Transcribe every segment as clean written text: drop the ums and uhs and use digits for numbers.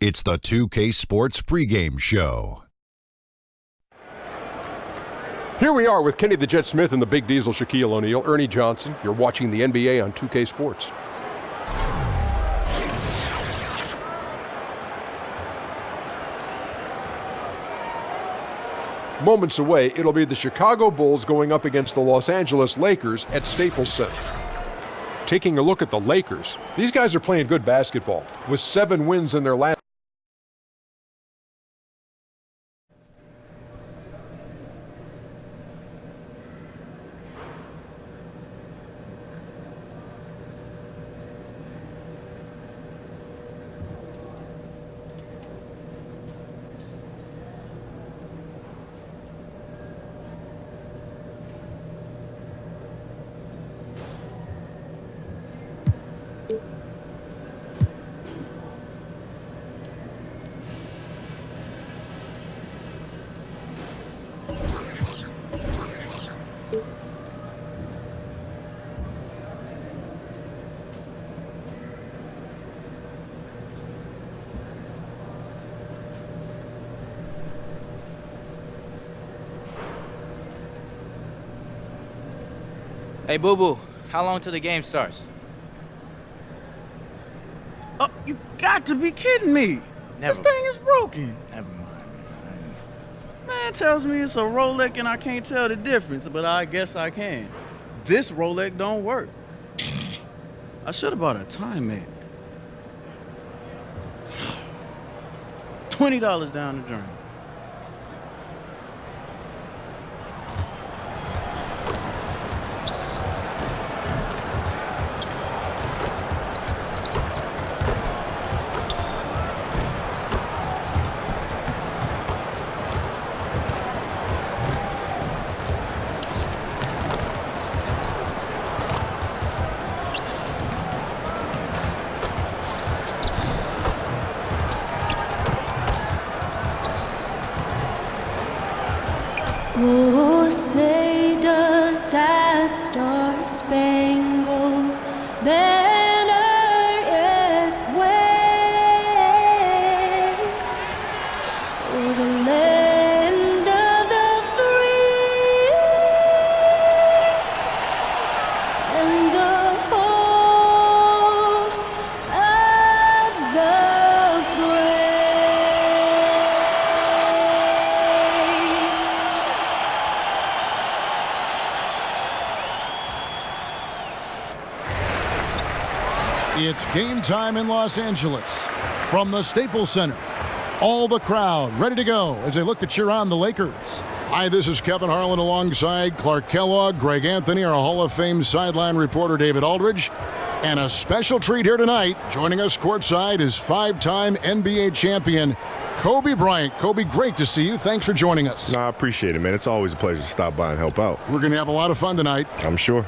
It's the 2K Sports pregame show. Here we are with Kenny the Jet Smith and the Big Diesel, Shaquille O'Neal, Ernie Johnson. You're watching the NBA on 2K Sports. Moments away, it'll be the Chicago Bulls going up against the Los Angeles Lakers at Staples Center. Taking a look at the Lakers, these guys are playing good basketball with 7 wins in their last. Hey, Boo-Boo, how long till the game starts? Oh, you got to be kidding me. This thing is broken. Never mind, man. Man tells me it's a Rolex and I can't tell the difference, but I guess I can. This Rolex don't work. I should have bought a time mate. $20 down the drain. Oh, say does that star-spangled banner yet wave o'er the land of the free and the home of the It's game time in Los Angeles from the Staples Center. All the crowd ready to go as they look to cheer on the Lakers. Hi, this is Kevin Harlan alongside Clark Kellogg, Greg Anthony, our Hall of Fame sideline reporter David Aldridge. And a special treat here tonight. Joining us courtside is 5-time NBA champion Kobe Bryant. Kobe, great to see you. Thanks for joining us. No, I appreciate it, man. It's always a pleasure to stop by and help out. We're going to have a lot of fun tonight. I'm sure.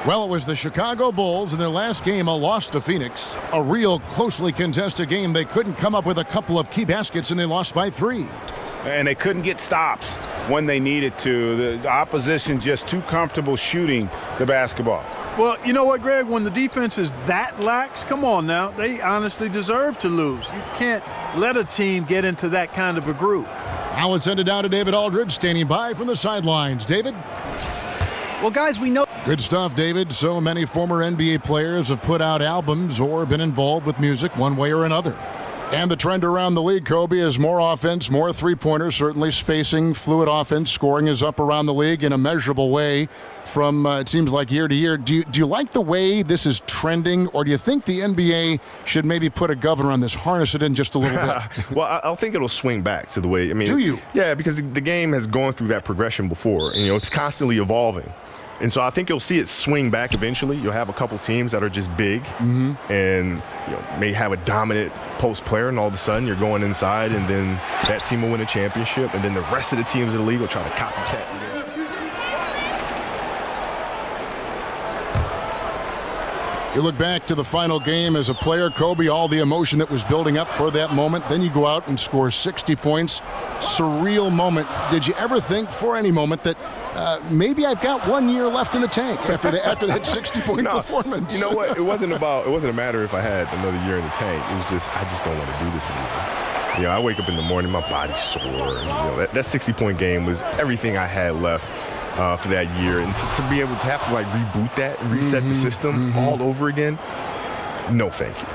Well, it was the Chicago Bulls in their last game, a loss to Phoenix. A real closely contested game. They couldn't come up with a couple of key baskets, and they lost by 3. And they couldn't get stops when they needed to. The opposition just too comfortable shooting the basketball. Well, you know what, Greg? When the defense is that lax, come on now, they honestly deserve to lose. You can't let a team get into that kind of a groove. Now let's send it down to David Aldridge, standing by from the sidelines. David? Well, guys, we know. Good stuff, David. So many former NBA players have put out albums or been involved with music one way or another. And the trend around the league, Kobe, is more offense, more three-pointers, certainly spacing, fluid offense. Scoring is up around the league in a measurable way from, it seems like, year to year. Do you like the way this is trending, or do you think the NBA should maybe put a governor on this, harness it in just a little bit? Well, I think it'll swing back to the way, Do you? Yeah, because the game has gone through that progression before. And, it's constantly evolving. And so I think you'll see it swing back eventually. You'll have a couple teams that are just big and may have a dominant post player, and all of a sudden you're going inside, and then that team will win a championship, and then the rest of the teams in the league will try to copycat you. You look back to the final game as a player, Kobe, all the emotion that was building up for that moment. Then you go out and score 60 points. Surreal moment. Did you ever think for any moment that maybe I've got 1 year left in the tank after that 60-point performance? You know what? It wasn't a matter if I had another year in the tank. It was just, I just don't want to do this anymore. You know, I wake up in the morning, my body's sore. And, you know, that 60-point game was everything I had left for that year. And to be able to have to, like, reboot that and reset the system all over again, no thank you.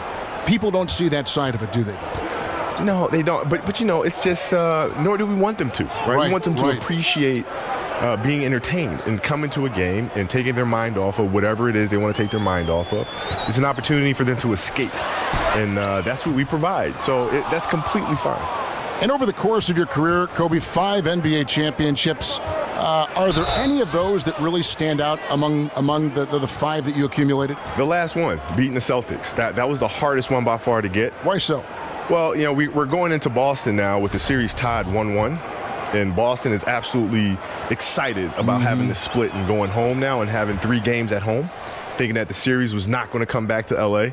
People don't see that side of it, do they? No, they don't. But you know, it's just, nor do we want them to, right? We want them to appreciate being entertained and coming to a game and taking their mind off of whatever it is they want to take their mind off of. It's an opportunity for them to escape. And that's what we provide. So that's completely fine. And over the course of your career, Kobe, 5 NBA championships. Are there any of those that really stand out among the 5 that you accumulated? The last one, beating the Celtics. That was the hardest one by far to get. Why so? Well, you know, we're going into Boston now with the series tied 1-1. And Boston is absolutely excited about having the split and going home now and having 3 games at home, thinking that the series was not going to come back to L.A.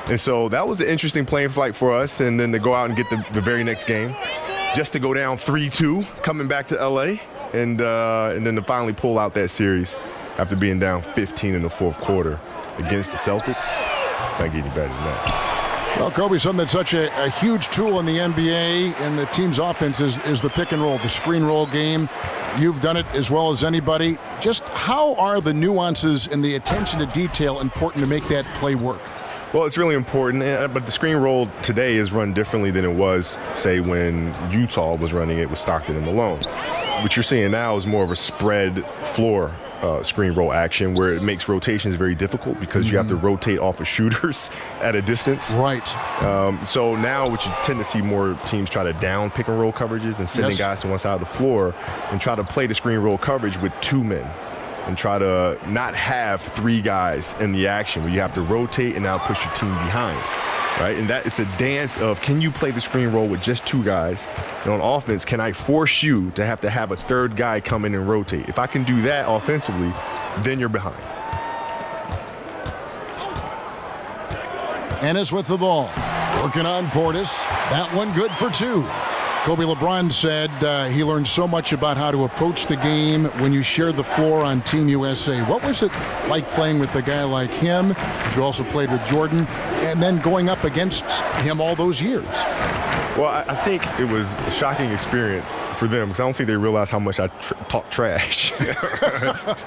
And so that was an interesting playing flight for us. And then to go out and get the very next game, just to go down 3-2, coming back to L.A., and then to finally pull out that series after being down 15 in the fourth quarter against the Celtics. Can't get any better than that. Well, Kobe, something that's such a huge tool in the NBA and the team's offense is the pick and roll, the screen roll game. You've done it as well as anybody. Just how are the nuances and the attention to detail important to make that play work? Well, it's really important, but the screen roll today is run differently than it was, say, when Utah was running it with Stockton and Malone. What you're seeing now is more of a spread floor screen roll action where it makes rotations very difficult because you have to rotate off of shooters at a distance. Right. So now what you tend to see more teams try to down pick and roll coverages and sending guys to one side of the floor and try to play the screen roll coverage with 2 men and try to not have 3 guys in the action where you have to rotate and now push your team behind. Right, and that it's a dance of, can you play the screen roll with just 2 guys? And on offense, can I force you to have a 3rd guy come in and rotate? If I can do that offensively, then you're behind. Ennis with the ball, working on Portis. That one good for 2. Kobe LeBron said he learned so much about how to approach the game when you shared the floor on Team USA. What was it like playing with a guy like him? Because you also played with Jordan, and then going up against him all those years. Well, I think it was a shocking experience for them because I don't think they realized how much I talk trash.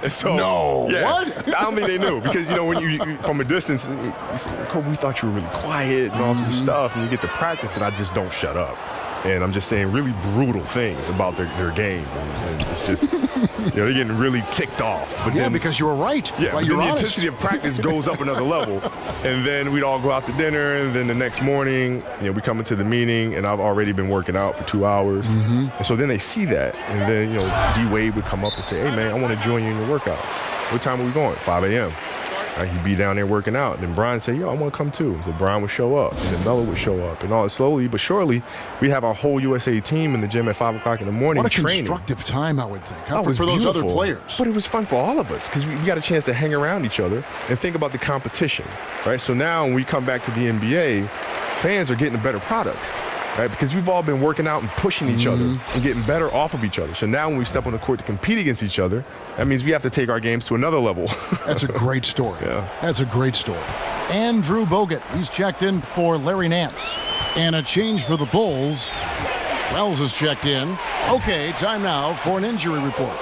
So, no, yeah, what? I don't think they knew because, you know, when you from a distance, you say, Kobe, we thought you were really quiet and all some stuff, and you get to practice, and I just don't shut up. And I'm just saying really brutal things about their game. And it's just, you know, they're getting really ticked off. But yeah, then, because you were right. Yeah, well, but then the intensity of practice goes up another level. And then we'd all go out to dinner. And then the next morning, you know, we come into the meeting, and I've already been working out for 2 hours. And so then they see that. And then, you know, D-Wade would come up and say, hey, man, I want to join you in your workouts. What time are we going? 5 a.m. He'd be down there working out. And then Brian said, yo, I want to come too. So Brian would show up. And then Melo would show up. And all slowly but surely, we have our whole USA team in the gym at 5 o'clock in the morning what a training. Constructive time, I would think, Oh, for those other players. But it was fun for all of us because we got a chance to hang around each other and think about the competition, right? So now when we come back to the NBA, fans are getting a better product. Right, because we've all been working out and pushing each other and getting better off of each other. So now when we step on the court to compete against each other, that means we have to take our games to another level. That's a great story. Yeah. That's a great story. Andrew Bogut, he's checked in for Larry Nance. And a change for the Bulls. Wells is checked in. Okay, time now for an injury report.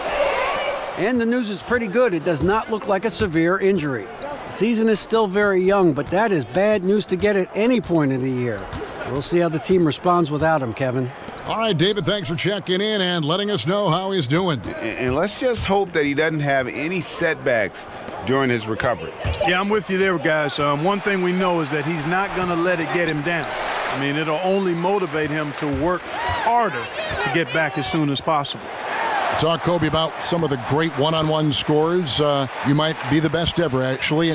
And the news is pretty good. It does not look like a severe injury. The season is still very young, but that is bad news to get at any point of the year. We'll see how the team responds without him, Kevin. All right, David, thanks for checking in and letting us know how he's doing. And let's just hope that he doesn't have any setbacks during his recovery. Yeah, I'm with you there, guys. One thing we know is that he's not going to let it get him down. I mean, it'll only motivate him to work harder to get back as soon as possible. Talk, Kobe, about some of the great one-on-one scores. You might be the best ever, actually.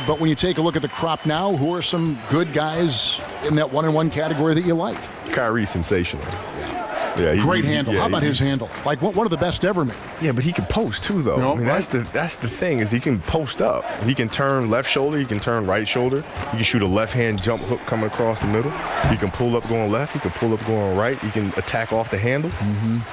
But when you take a look at the crop now, who are some good guys in that one-on-one category that you like? Kyrie, sensational. Yeah. Yeah, Great handle. How about his handle? Like one of the best ever made. Yeah, but he can post too, though. No, I mean, that's the thing is he can post up. He can turn left shoulder. He can turn right shoulder. He can shoot a left-hand jump hook coming across the middle. He can pull up going left. He can pull up going right. He can attack off the handle.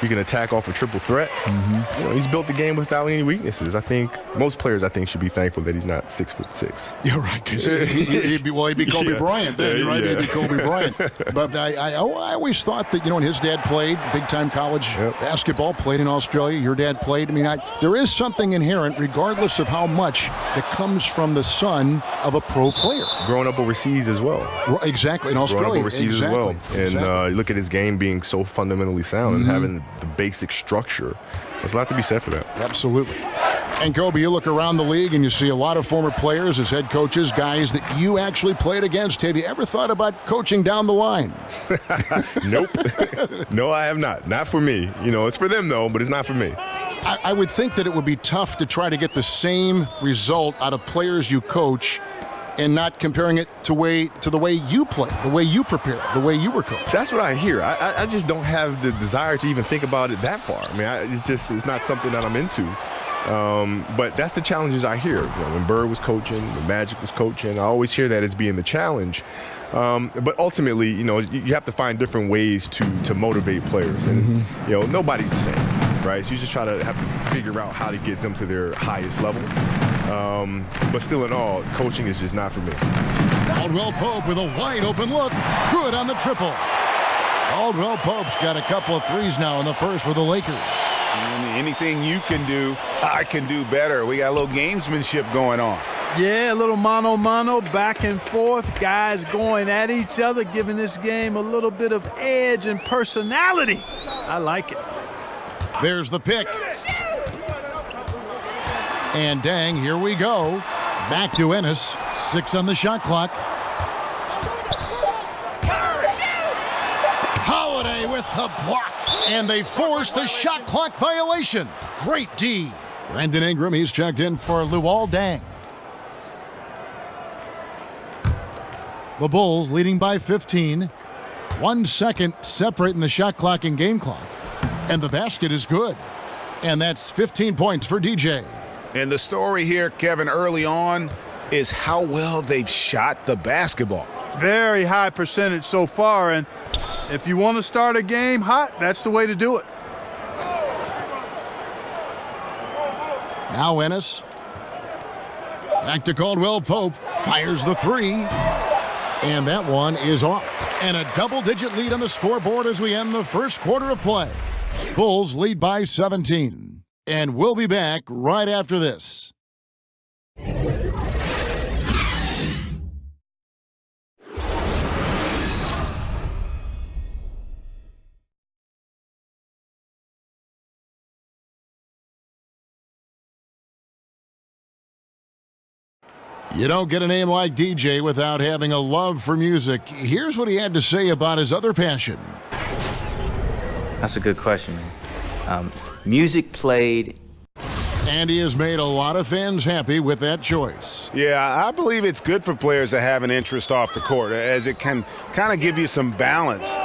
He can attack off a triple threat. You know, he's built the game without any weaknesses. I think most players, should be thankful that he's not 6'6". You're right, because he'd be Kobe Bryant then, right? He'd be Kobe Bryant. But I always thought that, when his dad played big-time college basketball, played in Australia, your dad played. I mean, there is something inherent, regardless of how much, that comes from the son of a pro player. Growing up overseas as well. Exactly, in Australia. Growing up overseas as well. And you look at his game being so fundamentally sound and having the basic structure. There's a lot to be said for that. Absolutely. And Kobe, you look around the league and you see a lot of former players as head coaches, guys that you actually played against. Have you ever thought about coaching down the line? Nope. No, I have not. Not for me. It's for them, though, but it's not for me. I would think that it would be tough to try to get the same result out of players you coach and not comparing it to the way you play, the way you prepare, the way you were coached. That's what I hear. I just don't have the desire to even think about it that far. I mean, it's not something that I'm into. But that's the challenges I hear. When Bird was coaching, when Magic was coaching, I always hear that as being the challenge. But ultimately, you have to find different ways to motivate players. And, nobody's the same, right? So you just try to have to figure out how to get them to their highest level. But still in all, coaching is just not for me. Caldwell Pope with a wide open look. Good on the triple. Caldwell Pope's got a couple of threes now in the first for the Lakers. Anything you can do, I can do better. We got a little gamesmanship going on. Yeah, a little mano-mano, back and forth. Guys going at each other, giving this game a little bit of edge and personality. I like it. There's the pick. And dang, here we go. Back to Ennis. 6 on the shot clock. Holiday with the block. And they force the shot clock violation. Great D. Brandon Ingram, he's checked in for Luol Deng. The Bulls leading by 15. 1 second separating the shot clock and game clock. And the basket is good. And that's 15 points for DJ. And the story here, Kevin, early on is how well they've shot the basketball. Very high percentage so far, and if you want to start a game hot, that's the way to do it. Now Ennis. Back to Caldwell Pope. Fires the three. And that one is off. And a double-digit lead on the scoreboard as we end the first quarter of play. Bulls lead by 17. And we'll be back right after this. You don't get a name like DJ without having a love for music. Here's what he had to say about his other passion. That's a good question, man. Music played. And he has made a lot of fans happy with that choice. Yeah, I believe it's good for players to have an interest off the court, as it can kind of give you some balance.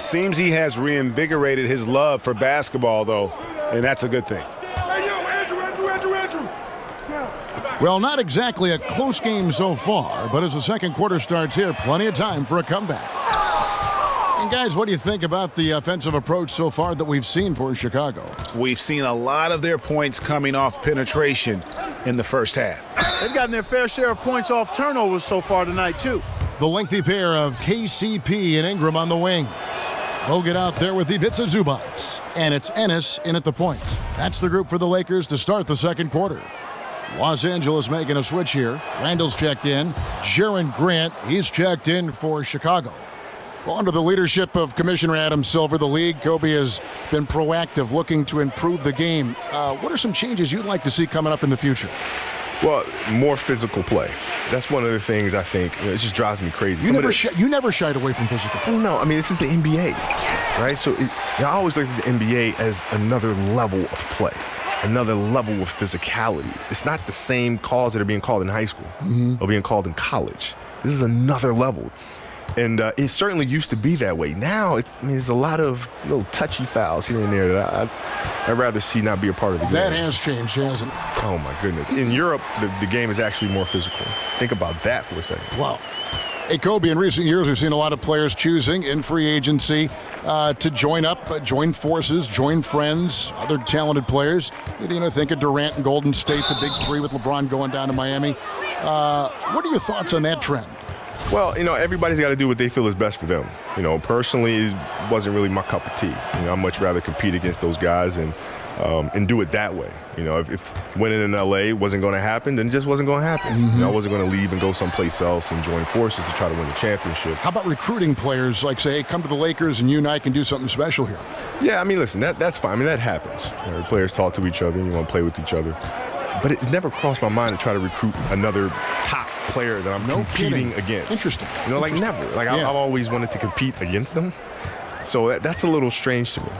Seems he has reinvigorated his love for basketball, though, and that's a good thing. Well, not exactly a close game so far, but as the second quarter starts here, plenty of time for a comeback. And guys, what do you think about the offensive approach so far that we've seen for Chicago? We've seen a lot of their points coming off penetration in the first half. They've gotten their fair share of points off turnovers so far tonight, too. The lengthy pair of KCP and Ingram on the wings. They'll get out there with Ivica Zubac. And it's Ennis in at the point. That's the group for the Lakers to start the second quarter. Los Angeles making a switch here. Randall's checked in. Jaron Grant, he's checked in for Chicago. Well, under the leadership of Commissioner Adam Silver, the league, Kobe has been proactive, looking to improve the game. What are some changes you'd like to see coming up in the future? Well, more physical play. That's one of the things I think, it just drives me crazy. You never shied away from physical play. Well, no, I mean, this is the NBA, right? So I always look at the NBA as another level of play, another level of physicality. It's not the same calls that are being called in high school or being called in college. This is another level. And it certainly used to be that way. Now, there's a lot of little touchy fouls here and there that I'd rather see not be a part of the game. That has changed, hasn't it? Oh, my goodness. In Europe, the game is actually more physical. Think about that for a second. Wow. Hey, Kobe, in recent years, we've seen a lot of players choosing in free agency to join up, join forces, join friends, other talented players. Think of Durant and Golden State, the big three with LeBron going down to Miami. What are your thoughts on that trend? Well, everybody's got to do what they feel is best for them. Personally, it wasn't really my cup of tea. I'd much rather compete against those guys and do it that way. If winning in LA wasn't going to happen, then it just wasn't going to happen. I wasn't going to leave and go someplace else and join forces to try to win the championship. How about recruiting players, like say, hey, come to the Lakers and you and I can do something special here? Yeah, listen, that's fine. That happens. Players talk to each other and you want to play with each other. But it never crossed my mind to try to recruit another top player that I'm competing against. Interesting. Never. I've always wanted to compete against them. So that's a little strange to me.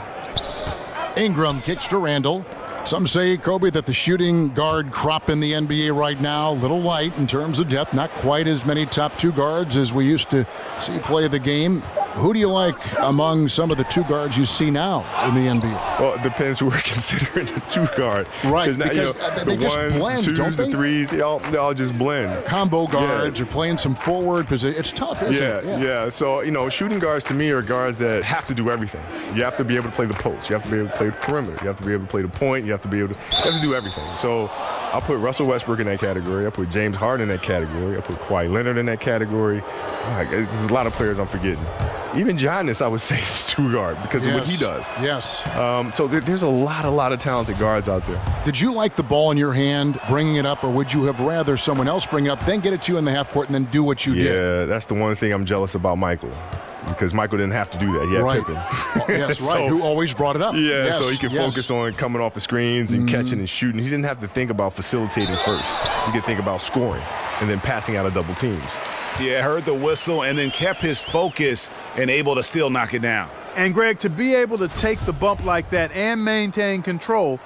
Ingram kicks to Randall. Some say, Kobe, that the shooting guard crop in the NBA right now, a little light in terms of depth, not quite as many top two guards as we used to see play the game. Who do you like among some of the two guards you see now in the NBA? Well, it depends who we're considering a two guard. Right, now, because they the just ones, blend, twos, don't they? The threes, they all just blend. Combo guards are playing some forward position. It's tough, isn't it? Yeah. So, shooting guards to me are guards that have to do everything. You have to be able to play the post. You have to be able to play the perimeter. You have to be able to play the point. You have to do everything. So I'll put Russell Westbrook in that category. I put James Harden in that category. I put Kawhi Leonard in that category. There's a lot of players I'm forgetting. Even Giannis, I would say, is two guard because of what he does. Yes. So there's a lot of talented guards out there. Did you like the ball in your hand, bringing it up, or would you have rather someone else bring it up, then get it to you in the half court, and then do what you did? Yeah, that's the one thing I'm jealous about Michael. Because Michael didn't have to do that. He had Pippen. Yes, right. Who always brought it up. Yeah, yes, so he could focus on coming off the screens and catching and shooting. He didn't have to think about facilitating first. He could think about scoring and then passing out of double teams. Yeah, heard the whistle and then kept his focus and able to still knock it down. And, Greg, to be able to take the bump like that and maintain control,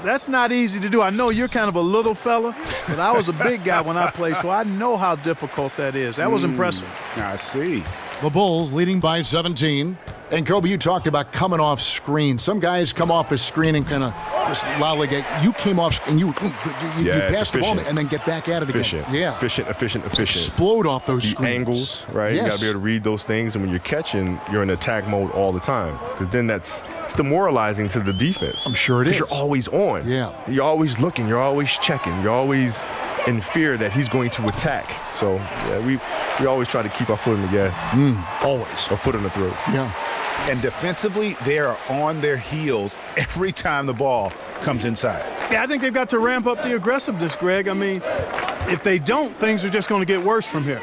that's not easy to do. I know you're kind of a little fella, but I was a big guy when I played, so I know how difficult that is. That was impressive. I see. The Bulls leading by 17. And, Kobe, you talked about coming off screen. Some guys come off a screen and kind of just lollygag. You came off and you pass the ball and then get back at it again. Yeah. Efficient. Explode off those screens. Angles, right? Yes. You got to be able to read those things. And when you're catching, you're in attack mode all the time. Because then it's demoralizing to the defense. I'm sure it is. Because you're always on. Yeah. You're always looking. You're always checking. You're always in fear that he's going to attack. So, yeah, we always try to keep our foot in the gas. Always. Our foot in the throat. Yeah. And defensively, they are on their heels every time the ball comes inside. Yeah, I think they've got to ramp up the aggressiveness, Greg. If they don't, things are just going to get worse from here.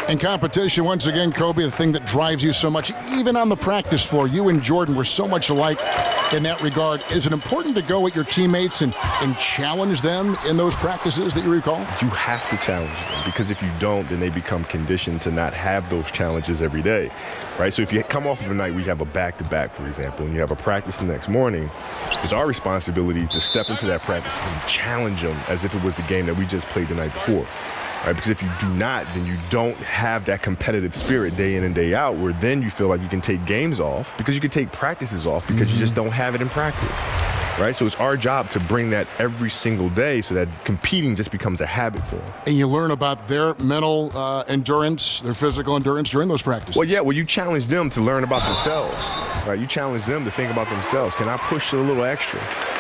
In competition, once again, Kobe, the thing that drives you so much, even on the practice floor, you and Jordan were so much alike in that regard. Is it important to go at your teammates and challenge them in those practices that you recall? You have to challenge them because if you don't, then they become conditioned to not have those challenges every day, right? So if you come off of a night where you have a back-to-back, for example, and you have a practice the next morning, it's our responsibility to step into that practice and challenge them as if it was the game that we just played the night before. Right, because if you do not, then you don't have that competitive spirit day in and day out where then you feel like you can take games off because you can take practices off because you just don't have it in practice. Right? So it's our job to bring that every single day so that competing just becomes a habit for them. And you learn about their mental endurance, their physical endurance during those practices. Well, you challenge them to learn about themselves. Right? You challenge them to think about themselves. Can I push a little extra?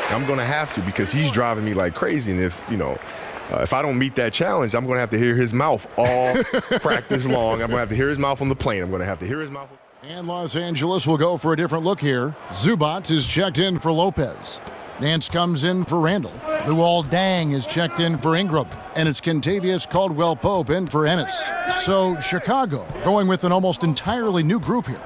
I'm going to have to because he's driving me like crazy. And if I don't meet that challenge, I'm going to have to hear his mouth all practice long. I'm going to have to hear his mouth on the plane. I'm going to have to hear his mouth. And Los Angeles will go for a different look here. Zubac is checked in for Lopez. Nance comes in for Randall. Luol Deng is checked in for Ingram. And it's Kentavious Caldwell-Pope in for Ennis. So Chicago going with an almost entirely new group here.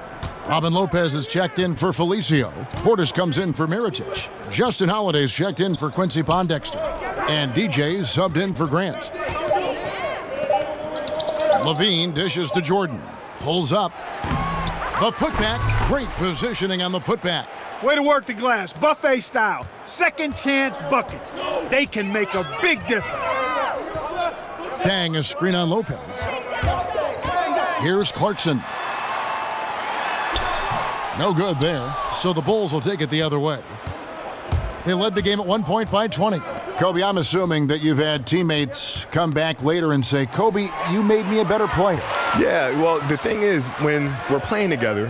Robin Lopez is checked in for Felicio. Portis comes in for Mirotic. Justin Holiday's checked in for Quincy Pondexter. And DJ's subbed in for Grant. Levine dishes to Jordan. Pulls up. The putback. Great positioning on the putback. Way to work the glass, buffet style. Second chance buckets. They can make a big difference. Dang, a screen on Lopez. Here's Clarkson. No good there, so the Bulls will take it the other way. They led the game at 1 point by 20. Kobe, I'm assuming that you've had teammates come back later and say, Kobe, you made me a better player. Yeah, well, the thing is, when we're playing together,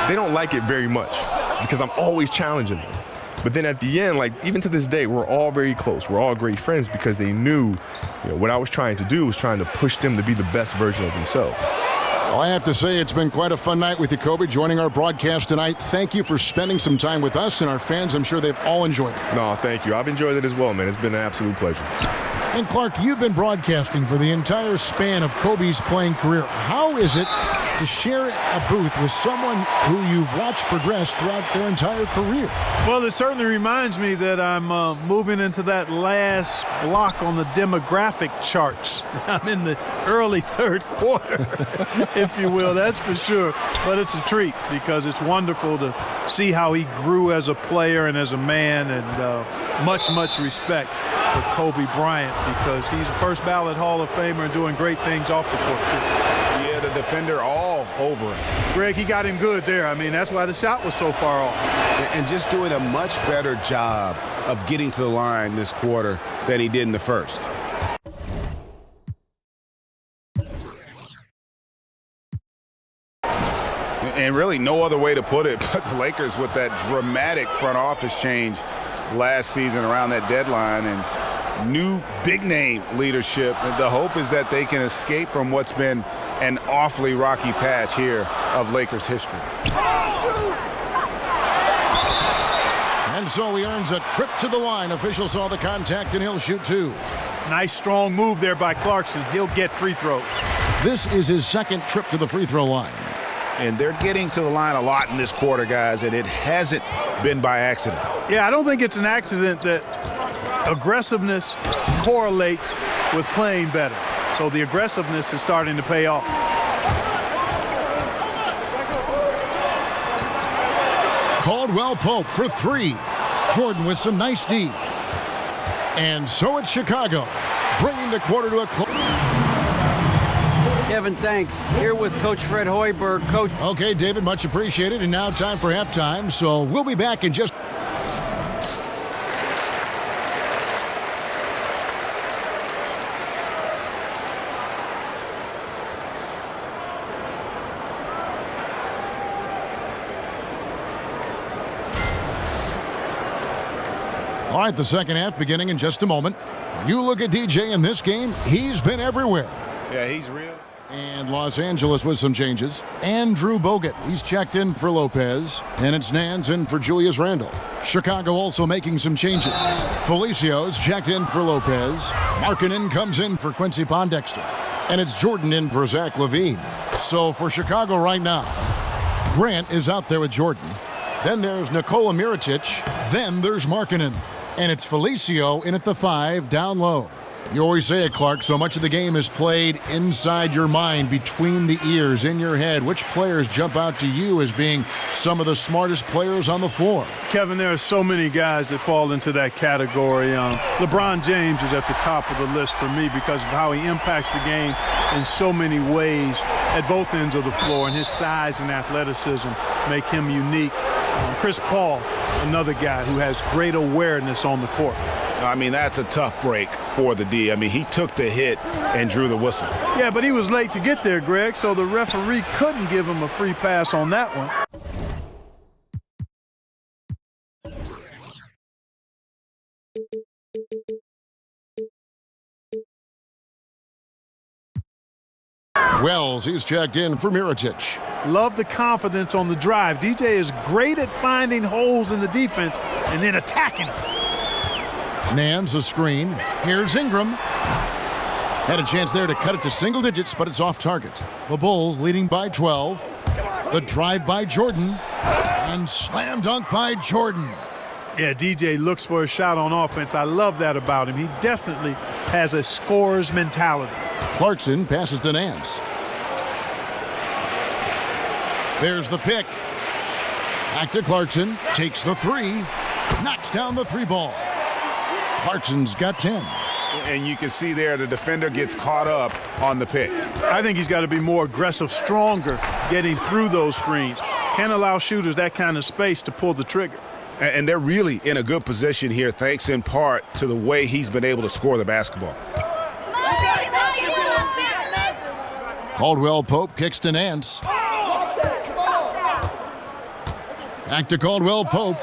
they don't like it very much because I'm always challenging them. But then at the end, like even to this day, we're all very close. We're all great friends because they knew, what I was trying to do was trying to push them to be the best version of themselves. Well, I have to say it's been quite a fun night with you, Kobe, joining our broadcast tonight. Thank you for spending some time with us and our fans. I'm sure they've all enjoyed it. No, thank you. I've enjoyed it as well, man. It's been an absolute pleasure. And Clark, you've been broadcasting for the entire span of Kobe's playing career. How is it to share a booth with someone who you've watched progress throughout their entire career? Well, it certainly reminds me that I'm moving into that last block on the demographic charts. I'm in the early third quarter, if you will, that's for sure. But it's a treat because it's wonderful to see how he grew as a player and as a man, and much, much respect for Kobe Bryant because he's a first ballot Hall of Famer and doing great things off the court, too. Yeah, the defender all over him. Greg, he got him good there. I mean, that's why the shot was so far off. And just doing a much better job of getting to the line this quarter than he did in the first. And really no other way to put it, but the Lakers with that dramatic front office change last season around that deadline and new big-name leadership. The hope is that they can escape from what's been an awfully rocky patch here of Lakers history. And so he earns a trip to the line. Officials saw the contact, and he'll shoot two. Nice, strong move there by Clarkson. He'll get free throws. This is his second trip to the free throw line. And they're getting to the line a lot in this quarter, guys, and it hasn't been by accident. Yeah, I don't think it's an accident that aggressiveness correlates with playing better. So the aggressiveness is starting to pay off. Caldwell Pope for three. Jordan with some nice D. And so it's Chicago, bringing the quarter to a close. Kevin, thanks. Here with Coach Fred Hoiberg. Coach. Okay, David, much appreciated. And now time for halftime. So we'll be back in just... All right, the second half beginning in just a moment. You look at DJ in this game, he's been everywhere. Yeah, he's real. And Los Angeles with some changes. Andrew Bogut, he's checked in for Lopez. And it's Nance in for Julius Randle. Chicago also making some changes. Felicio's checked in for Lopez. Markkanen comes in for Quincy Pondexter. And it's Jordan in for Zach LaVine. So for Chicago right now, Grant is out there with Jordan. Then there's Nikola Mirotic. Then there's Markkanen. And it's Felicio in at the 5 down low. You always say it, Clark, so much of the game is played inside your mind, between the ears, in your head. Which players jump out to you as being some of the smartest players on the floor? Kevin, there are so many guys that fall into that category. LeBron James is at the top of the list for me because of how he impacts the game in so many ways at both ends of the floor, and his size and athleticism make him unique. Chris Paul, another guy who has great awareness on the court. I mean, that's a tough break for the D. I mean, he took the hit and drew the whistle. Yeah, but he was late to get there, Greg, so the referee couldn't give him a free pass on that one. Wells, he's checked in for Mirotic. Love the confidence on the drive. DJ is great at finding holes in the defense and then attacking them. Nance a screen. Here's Ingram. Had a chance there to cut it to single digits, but it's off target. The Bulls leading by 12. The drive by Jordan. And slam dunk by Jordan. Yeah, DJ looks for a shot on offense. I love that about him. He definitely has a scorer's mentality. Clarkson passes to Nance. There's the pick. Back to Clarkson. Takes the three. Knocks down the three ball. Clarkson's got 10. And you can see there the defender gets caught up on the pick. I think he's got to be more aggressive, stronger, getting through those screens. Can't allow shooters that kind of space to pull the trigger. And they're really in a good position here, thanks in part to the way he's been able to score the basketball. Caldwell Pope kicks to Nance. Back to Caldwell Pope.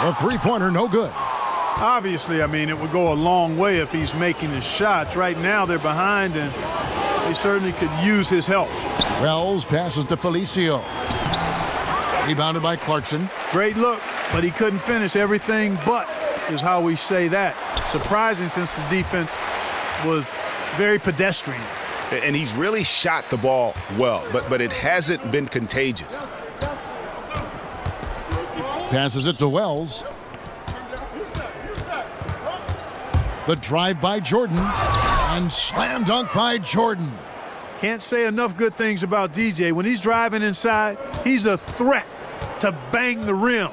The three-pointer, no good. Obviously, I mean, it would go a long way if he's making his shots. Right now, they're behind, and they certainly could use his help. Wells passes to Felicio. Rebounded by Clarkson. Great look, but he couldn't finish. Everything but is how we say that. Surprising since the defense was very pedestrian. And he's really shot the ball well, but it hasn't been contagious. Passes it to Wells. The drive by Jordan. And slam dunk by Jordan. Can't say enough good things about DJ. When he's driving inside, he's a threat to bang the rim.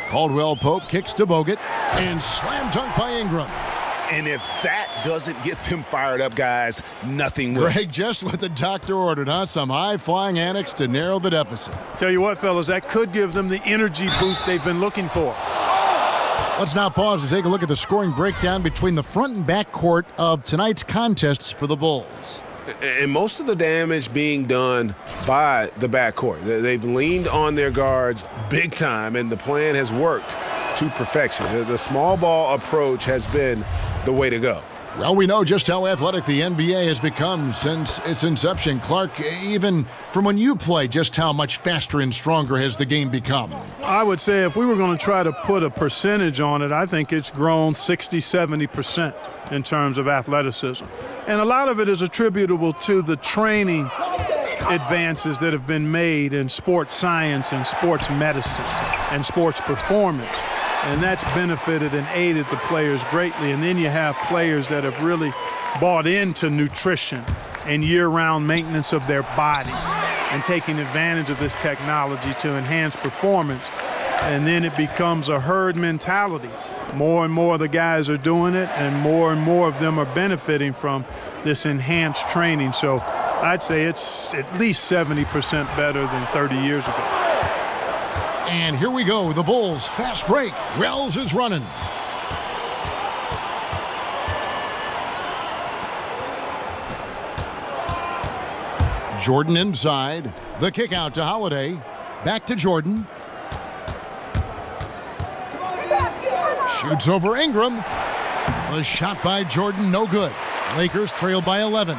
Caldwell Pope kicks to Bogut. And slam dunk by Ingram. And if that doesn't get them fired up, guys, nothing will. Greg, just what the doctor ordered, huh? Some high-flying annex to narrow the deficit. Tell you what, fellas, that could give them the energy boost they've been looking for. Let's now pause to take a look at the scoring breakdown between the front and back court of tonight's contests for the Bulls. And most of the damage being done by the backcourt. They've leaned on their guards big time, and the plan has worked to perfection. The small ball approach has been the way to go. Well, we know just how athletic the NBA has become since its inception. Clark, even from when you play, just how much faster and stronger has the game become? I would say if we were going to try to put a percentage on it, I think it's grown 60, 70% in terms of athleticism. And a lot of it is attributable to the training advances that have been made in sports science and sports medicine and sports performance. And that's benefited and aided the players greatly. And then you have players that have really bought into nutrition and year-round maintenance of their bodies and taking advantage of this technology to enhance performance. And then it becomes a herd mentality. More and more of the guys are doing it, and more of them are benefiting from this enhanced training. So I'd say it's at least 70% better than 30 years ago. And here we go, the Bulls fast break. Wells is running. Jordan inside. The kick out to Holiday. Back to Jordan. Shoots over Ingram. The shot by Jordan, no good. Lakers trail by 11.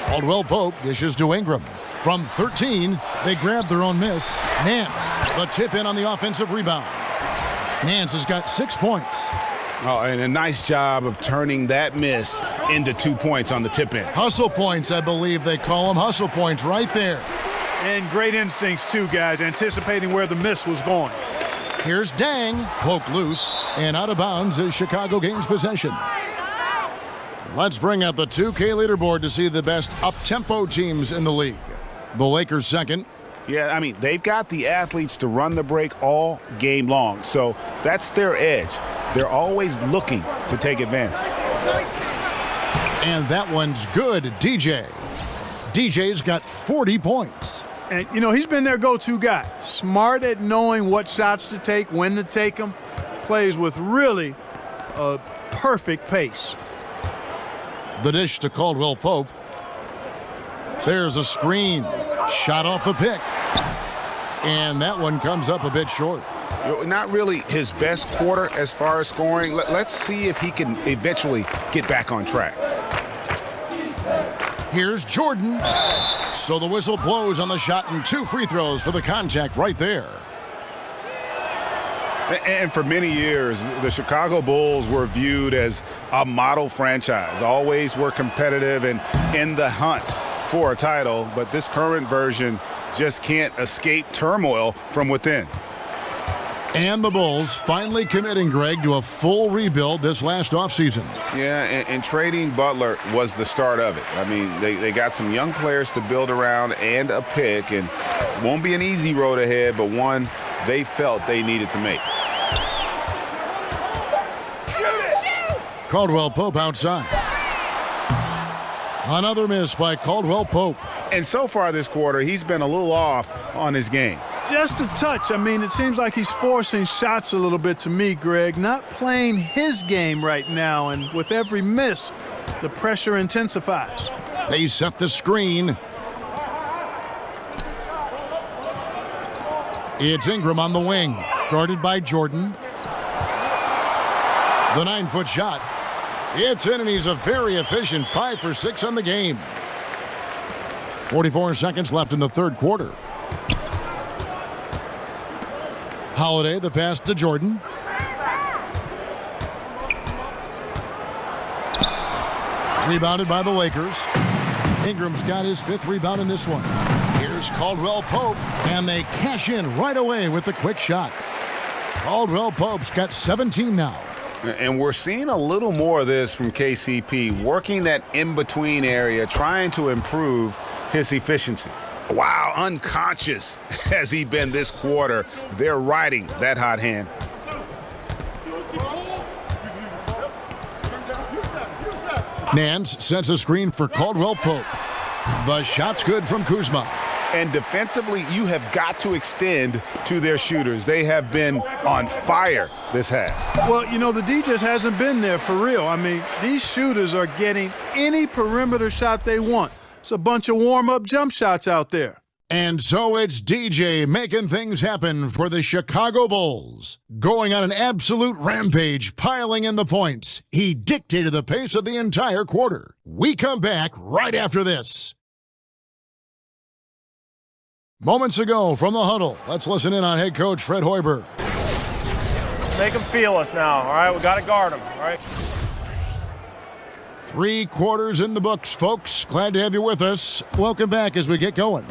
Caldwell Pope dishes to Ingram. From 13, they grab their own miss. Nance, the tip in on the offensive rebound. Nance has got 6 points. Oh, and a nice job of turning that miss into 2 points on the tip in. Hustle points, I believe they call them. Hustle points right there. And great instincts, too, guys, anticipating where the miss was going. Here's Dang, poked loose, and out of bounds as Chicago gains possession. Let's bring out the 2K leaderboard to see the best up-tempo teams in the league. The Lakers second. Yeah, I mean, they've got the athletes to run the break all game long, so that's their edge. They're always looking to take advantage. And that one's good, DJ. DJ's got 40 points. And, you know, he's been their go-to guy. Smart at knowing what shots to take, when to take them. Plays with really a perfect pace. The dish to Caldwell Pope. There's a screen. Shot off the pick. And that one comes up a bit short. Not really his best quarter as far as scoring. Let's see if he can eventually get back on track. Here's Jordan. So the whistle blows on the shot and 2 free throws for the contact right there. And for many years, the Chicago Bulls were viewed as a model franchise. Always were competitive and in the hunt for a title, but this current version just can't escape turmoil from within. And the Bulls finally committing, Greg, to a full rebuild this last offseason. Yeah, and trading Butler was the start of it. I mean, they got some young players to build around and a pick, and it won't be an easy road ahead, but one they felt they needed to make. Caldwell Pope outside. Another miss by Caldwell Pope. And so far this quarter, he's been a little off on his game. Just a touch. I mean, it seems like he's forcing shots a little bit to me, Greg. Not playing his game right now, and with every miss, the pressure intensifies. They set the screen. It's Ingram on the wing, guarded by Jordan. The 9-foot shot. It's in, and he's a very efficient 5 for 6 on the game. 44 seconds left in the third quarter. Holiday, the pass to Jordan. Rebounded by the Lakers. Ingram's got his 5th rebound in this one. Here's Caldwell Pope, and they cash in right away with the quick shot. Caldwell Pope's got 17 now. And we're seeing a little more of this from KCP, working that in-between area, trying to improve his efficiency. Wow, unconscious has he been this quarter. They're riding that hot hand. Nance sets a screen for Caldwell Pope. The shot's good from Kuzma. And defensively, you have got to extend to their shooters. They have been on fire this half. Well, you know, the D just hasn't been there for real. I mean, these shooters are getting any perimeter shot they want. It's a bunch of warm-up jump shots out there. And so it's DJ making things happen for the Chicago Bulls. Going on an absolute rampage, piling in the points. He dictated the pace of the entire quarter. We come back right after this. Moments ago from the huddle, let's listen in on head coach Fred Hoiberg. Make them feel us now, all right? We got to guard them, all right? 3 quarters in the books, folks. Glad to have you with us. Welcome back as we get going.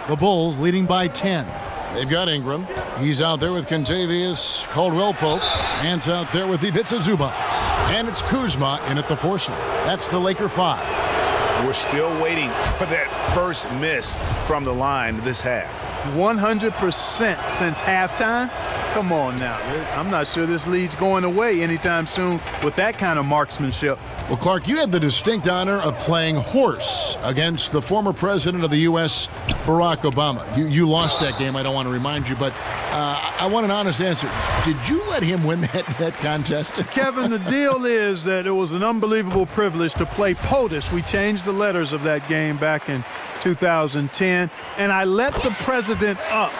The Bulls leading by 10. They've got Ingram. He's out there with Kentavious Caldwell Pope. Ants out there with Ivica Zubac. And it's Kuzma in at the 4 slot. That's the Laker 5. We're still waiting for that first miss from the line this half. 100% since halftime? Come on now. I'm not sure this lead's going away anytime soon with that kind of marksmanship. Well, Clark, you had the distinct honor of playing horse against the former president of the U.S., Barack Obama. You lost that game, I don't want to remind you, but I want an honest answer. Did you let him win that contest? Kevin, the deal is that it was an unbelievable privilege to play POTUS. We changed the letters of that game back in 2010, and I let the president up.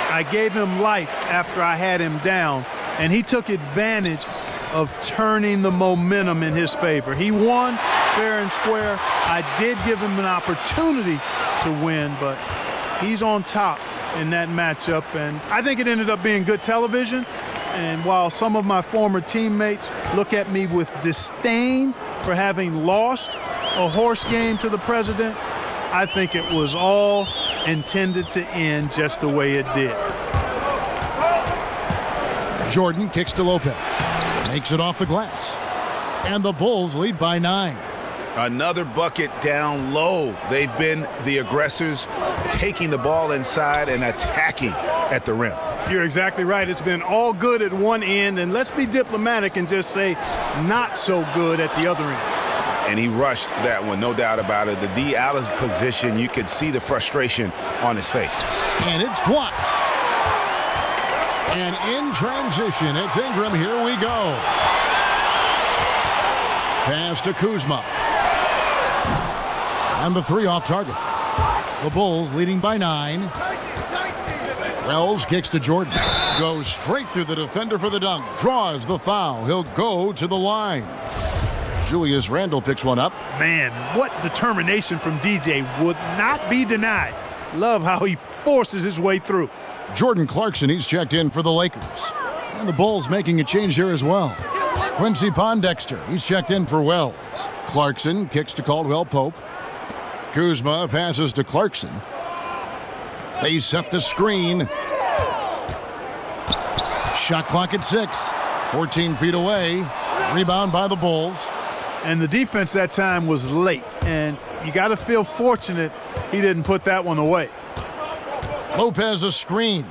I gave him life after I had him down, and he took advantage of turning the momentum in his favor. He won fair and square. I did give him an opportunity to win, but he's on top in that matchup, and I think it ended up being good television. And while some of my former teammates look at me with disdain for having lost a horse game to the president, I think it was all intended to end just the way it did. Jordan kicks to Lopez. Makes it off the glass. And the Bulls lead by 9. Another bucket down low. They've been the aggressors, taking the ball inside and attacking at the rim. You're exactly right. It's been all good at one end, and let's be diplomatic and just say not so good at the other end. And he rushed that one, no doubt about it. The D out of position, you could see the frustration on his face. And it's blocked. And in transition, it's Ingram. Here we go. Pass to Kuzma. And the 3 off target. The Bulls leading by 9. Wells kicks to Jordan. Goes straight through the defender for the dunk. Draws the foul. He'll go to the line. Julius Randle picks one up. Man, what determination from DJ would not be denied. Love how he forces his way through. Jordan Clarkson, he's checked in for the Lakers. And the Bulls making a change here as well. Quincy Pondexter, he's checked in for Wells. Clarkson kicks to Caldwell Pope. Kuzma passes to Clarkson. They set the screen. Shot clock at 6. 14 feet away. Rebound by the Bulls. And the defense that time was late. And you got to feel fortunate he didn't put that one away. Lopez a screen.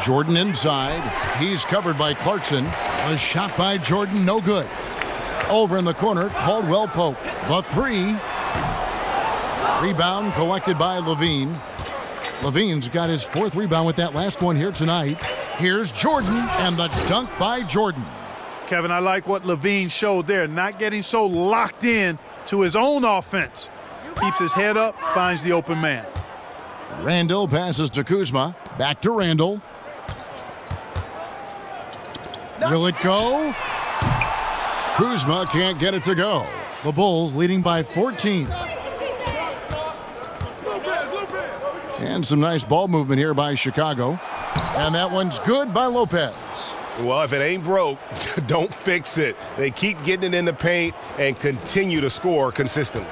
Jordan inside. He's covered by Clarkson. A shot by Jordan, no good. Over in the corner, Caldwell Pope. The three. Rebound collected by Levine. Levine's got his 4th rebound with that last one here tonight. Here's Jordan, and the dunk by Jordan. Kevin, I like what Levine showed there, not getting so locked in to his own offense. Keeps his head up, finds the open man. Randall passes to Kuzma. Back to Randall. Will it go? Kuzma can't get it to go. The Bulls leading by 14. And some nice ball movement here by Chicago. And that one's good by Lopez. Well, if it ain't broke, don't fix it. They keep getting it in the paint and continue to score consistently.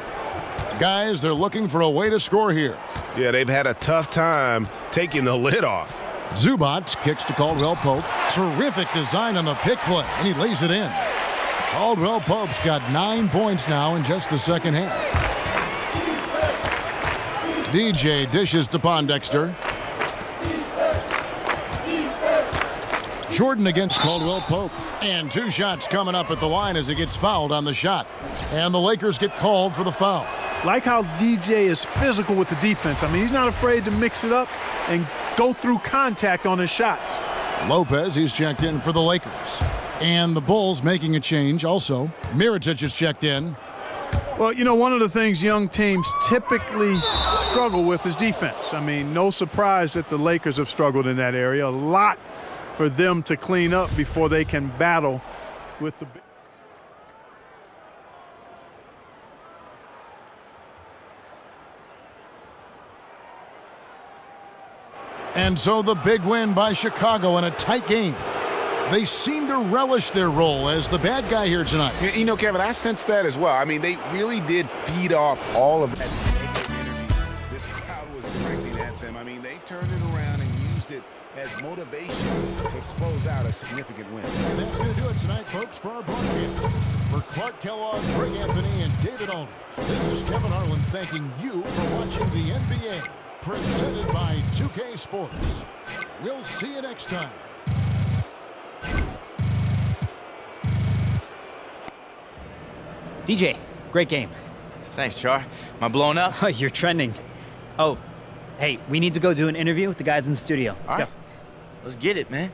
Guys, they're looking for a way to score here. Yeah, they've had a tough time taking the lid off. Zubac kicks to Caldwell Pope. Terrific design on the pick play, and he lays it in. Caldwell Pope's got 9 points now in just the second half. DJ dishes to Pondexter. Jordan against Caldwell Pope. And 2 shots coming up at the line as he gets fouled on the shot. And the Lakers get called for the foul. Like how DJ is physical with the defense. I mean, he's not afraid to mix it up and go through contact on his shots. Lopez, he's checked in for the Lakers. And the Bulls making a change also. Mirotic is checked in. Well, you know, one of the things young teams typically struggle with is defense. I mean, no surprise that the Lakers have struggled in that area. A lot for them to clean up before they can battle with the... And so the big win by Chicago in a tight game. They seem to relish their role as the bad guy here tonight. You know, Kevin, I sense that as well. I mean, they really did feed off all of that energy this crowd was directing at them. I mean, they turned it around and used it as motivation to close out a significant win. And that's going to do it tonight, folks, for our broadcast. For Clark Kellogg, Greg Anthony, and David Aldridge, this is Kevin Harlan thanking you for watching the NBA. Presented by 2K Sports. We'll see you next time. DJ, great game. Thanks, Char. Am I blown up? You're trending. Oh, hey, we need to go do an interview with the guys in the studio. Let's go. Let's get it, man.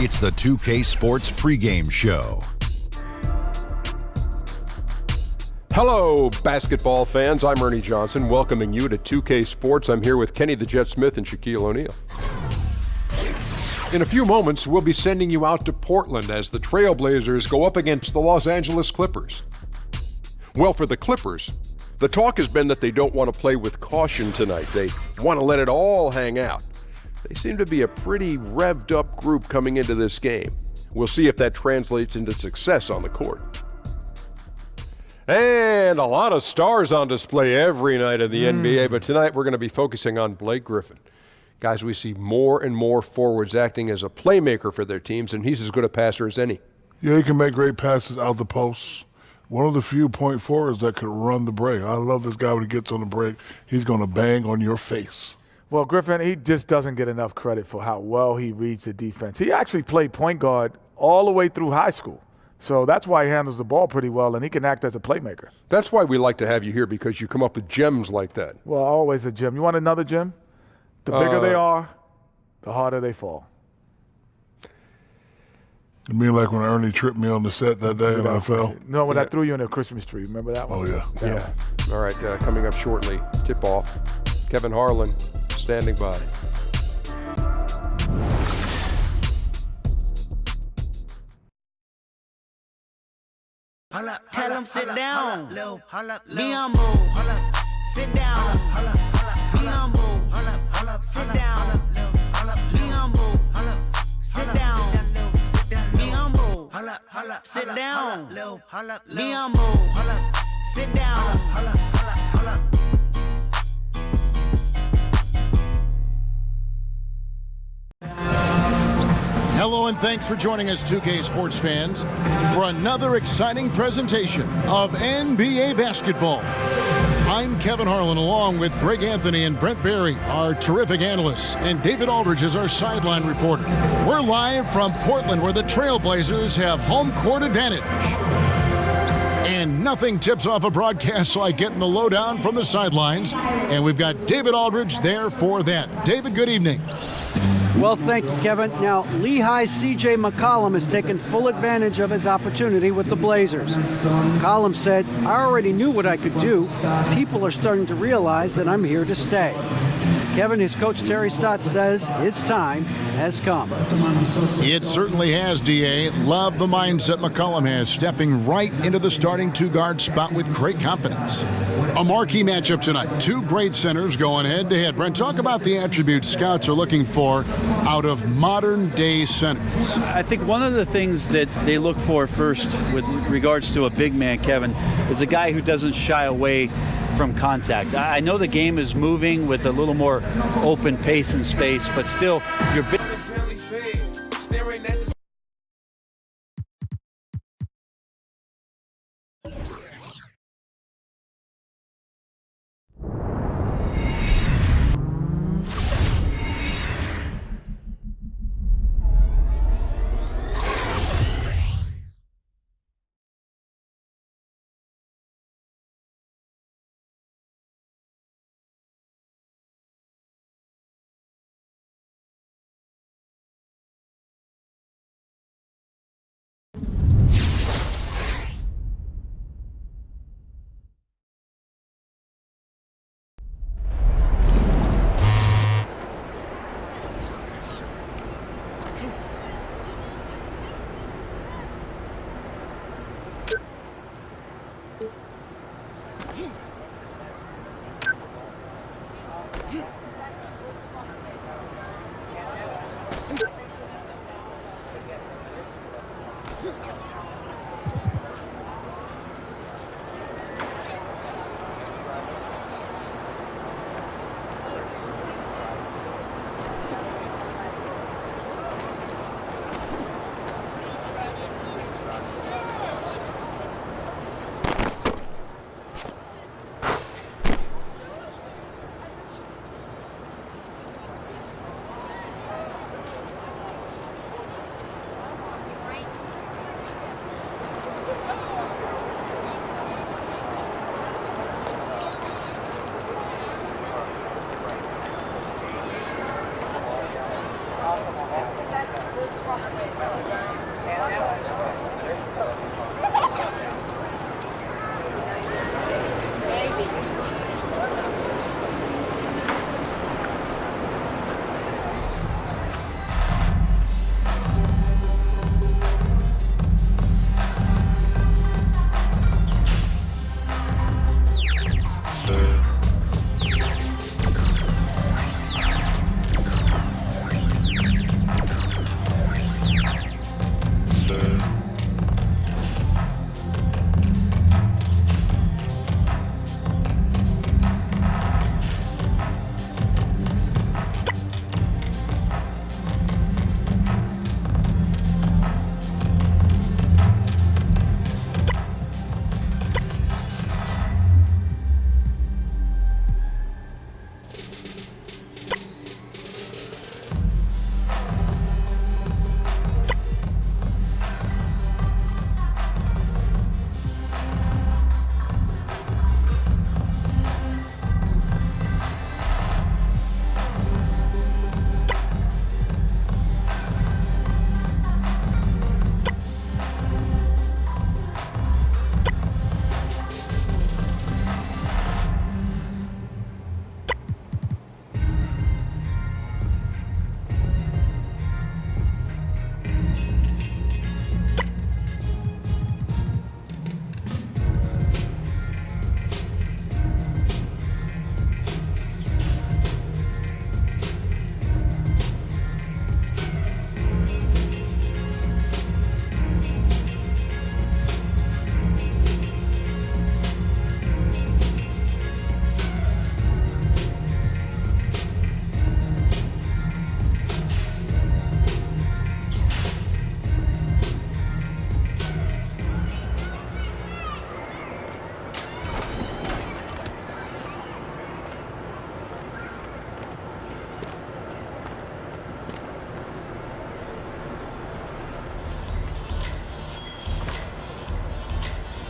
It's the 2K Sports pregame show. Hello, basketball fans. I'm Ernie Johnson, welcoming you to 2K Sports. I'm here with Kenny the Jet Smith and Shaquille O'Neal. In a few moments, we'll be sending you out to Portland as the Trailblazers go up against the Los Angeles Clippers. Well, for the Clippers, the talk has been that they don't want to play with caution tonight. They want to let it all hang out. They seem to be a pretty revved up group coming into this game. We'll see if that translates into success on the court. And a lot of stars on display every night in the NBA, but tonight we're going to be focusing on Blake Griffin. Guys, we see more and more forwards acting as a playmaker for their teams, and he's as good a passer as any. Yeah, he can make great passes out the post. One of the few point forwards that could run the break. I love this guy when he gets on the break. He's going to bang on your face. Well, Griffin, he just doesn't get enough credit for how well he reads the defense. He actually played point guard all the way through high school. So that's why he handles the ball pretty well, and he can act as a playmaker. That's why we like to have you here, because you come up with gems like that. Well, always a gem. You want another gem? The bigger they are, the harder they fall. You mean like when Ernie tripped me on the set that day and I fell? No, when I threw you in a Christmas tree. Remember that one? Oh, yeah. Yeah. All right, coming up shortly, tip-off. Kevin Harlan standing by. Tell him sit down. Be humble. Sit down. Be humble. Sit down. Be humble. Sit down. Be humble. Sit down. Be humble. Sit down. Hello and thanks for joining us, 2K Sports fans, for another exciting presentation of NBA basketball. I'm Kevin Harlan, along with Greg Anthony and Brent Barry, our terrific analysts, and David Aldridge is our sideline reporter. We're live from Portland, where the Trailblazers have home court advantage. And nothing tips off a broadcast like getting the lowdown from the sidelines, and we've got David Aldridge there for that. David, good evening. Well, thank you, Kevin. Now, Lehigh's C.J. McCollum has taken full advantage of his opportunity with the Blazers. McCollum said, "I already knew what I could do. People are starting to realize that I'm here to stay." Kevin, his coach Terry Stotts says its time has come. It certainly has, D.A. Love the mindset McCollum has, stepping right into the starting two-guard spot with great confidence. A marquee matchup tonight. Two great centers going head-to-head. Brent, talk about the attributes scouts are looking for out of modern-day centers. I think one of the things that they look for first with regards to a big man, Kevin, is a guy who doesn't shy away from contact. I know the game is moving with a little more open pace and space, but still, you're big.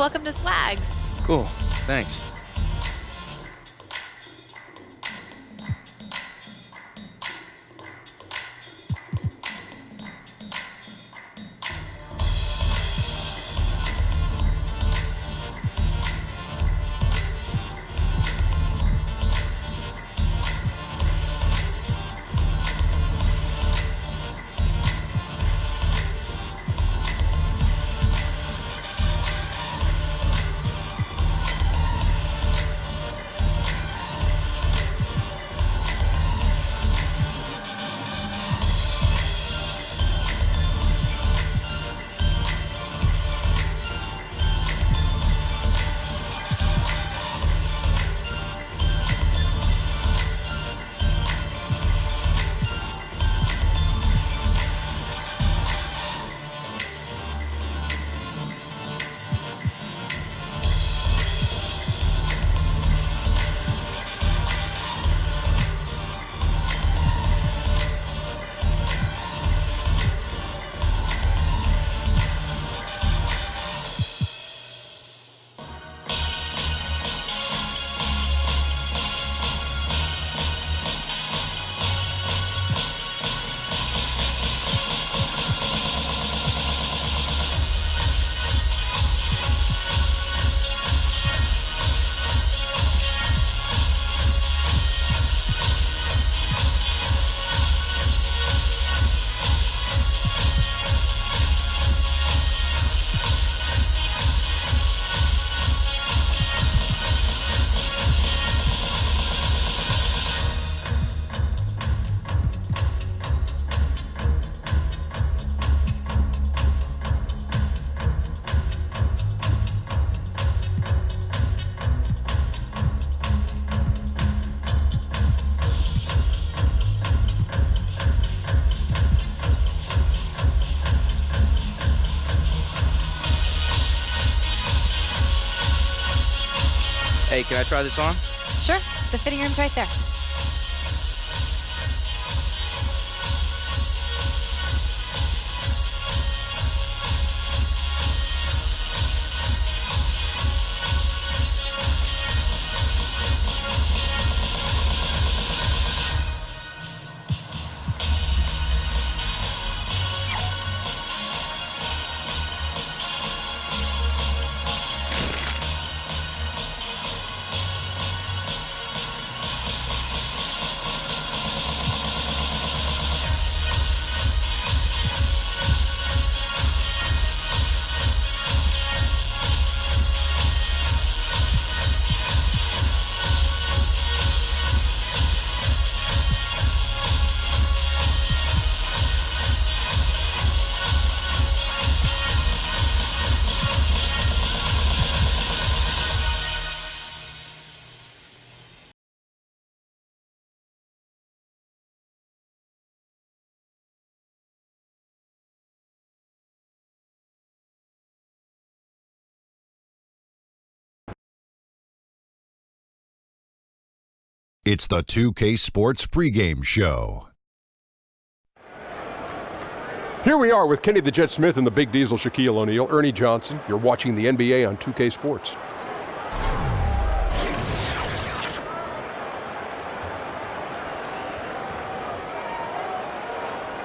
Welcome to Swags. Cool. Thanks. Hey, can I try this on? Sure. The fitting room's right there. It's the 2K Sports pregame show. Here we are with Kenny the Jet Smith and the Big Diesel Shaquille O'Neal, Ernie Johnson. You're watching the NBA on 2K Sports.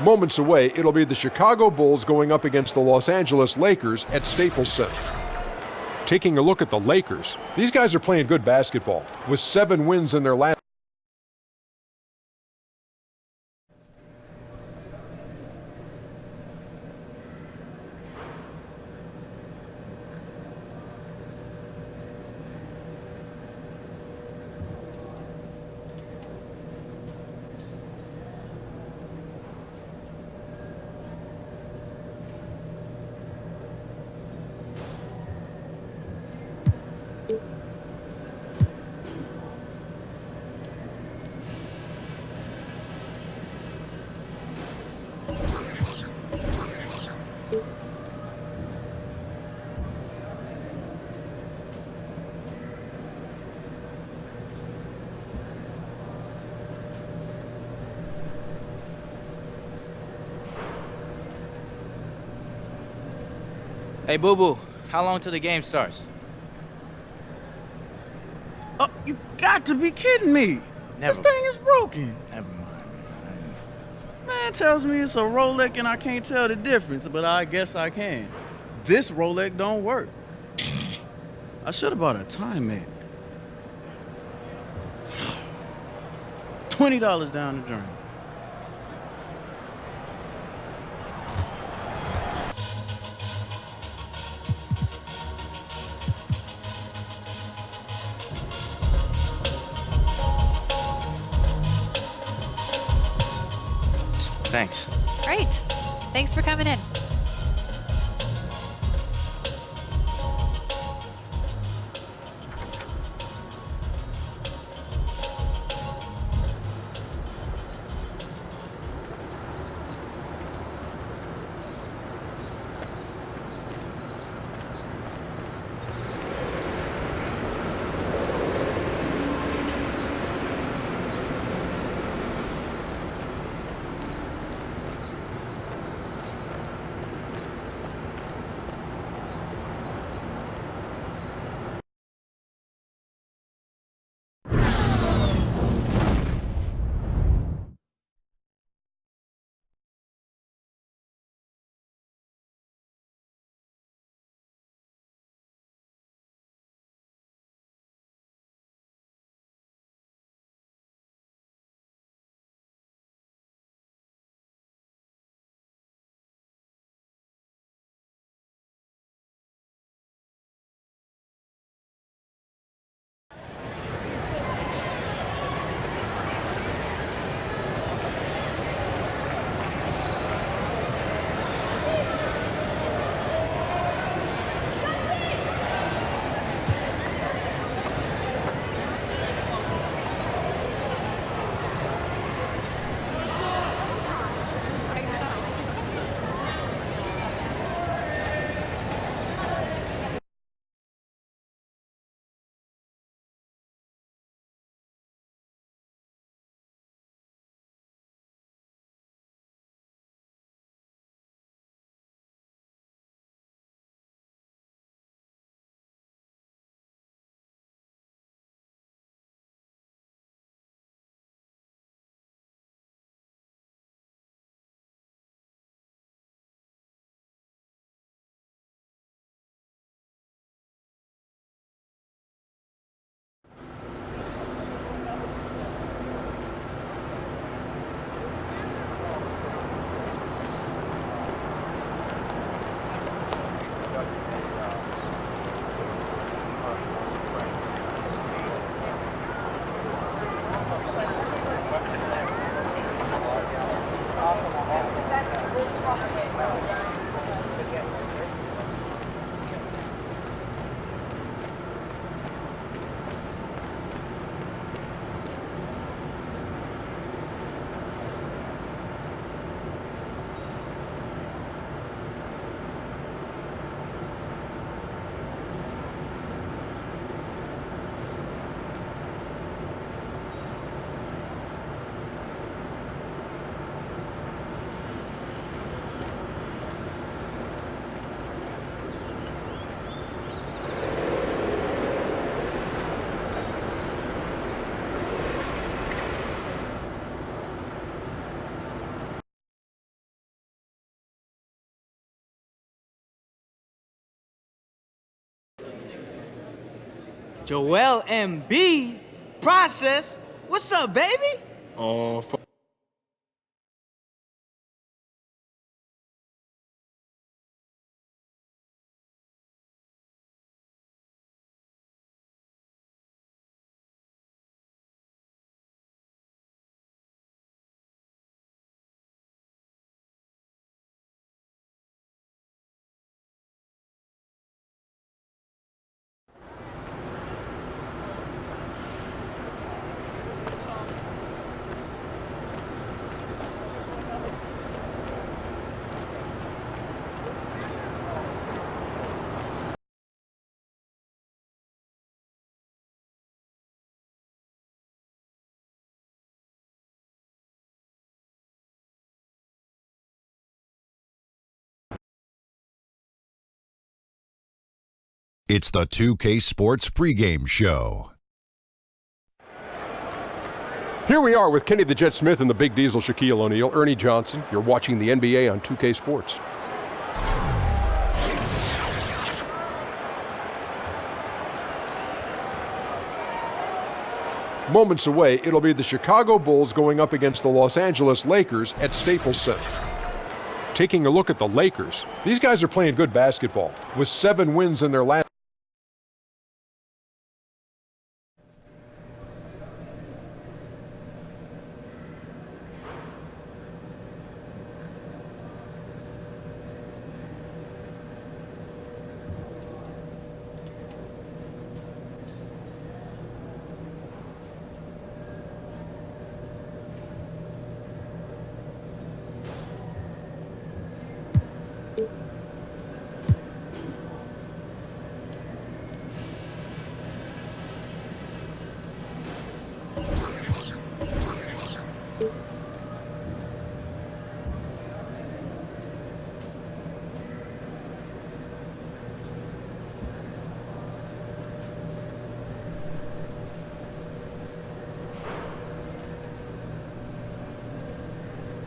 Moments away, it'll be the Chicago Bulls going up against the Los Angeles Lakers at Staples Center. Taking a look at the Lakers, these guys are playing good basketball with 7 wins in their last. Hey, Boo-Boo, how long till the game starts? Oh, you got to be kidding me. This thing is broken. Never mind. Man tells me it's a Rolex and I can't tell the difference, but I guess I can. This Rolex don't work. I should have bought a time mate. $20 down the drain. Thanks. Great. Thanks for coming in. Joel MB process. What's up, baby? Oh, It's the 2K Sports pregame show. Here we are with Kenny the Jet Smith and the Big Diesel, Shaquille O'Neal, Ernie Johnson. You're watching the NBA on 2K Sports. Moments away, it'll be the Chicago Bulls going up against the Los Angeles Lakers at Staples Center. Taking a look at the Lakers, these guys are playing good basketball with 7 wins in their last.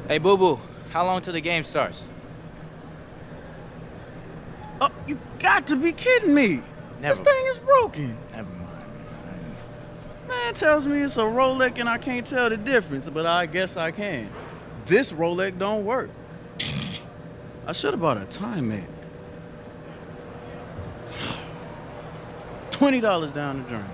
Hey, Boo-Boo, how long till the game starts? Oh, you got to be kidding me. This thing is broken. Never mind, Man tells me it's a Rolex and I can't tell the difference, but I guess I can. This Rolex don't work. I should have bought a time mate. $20 down the drain.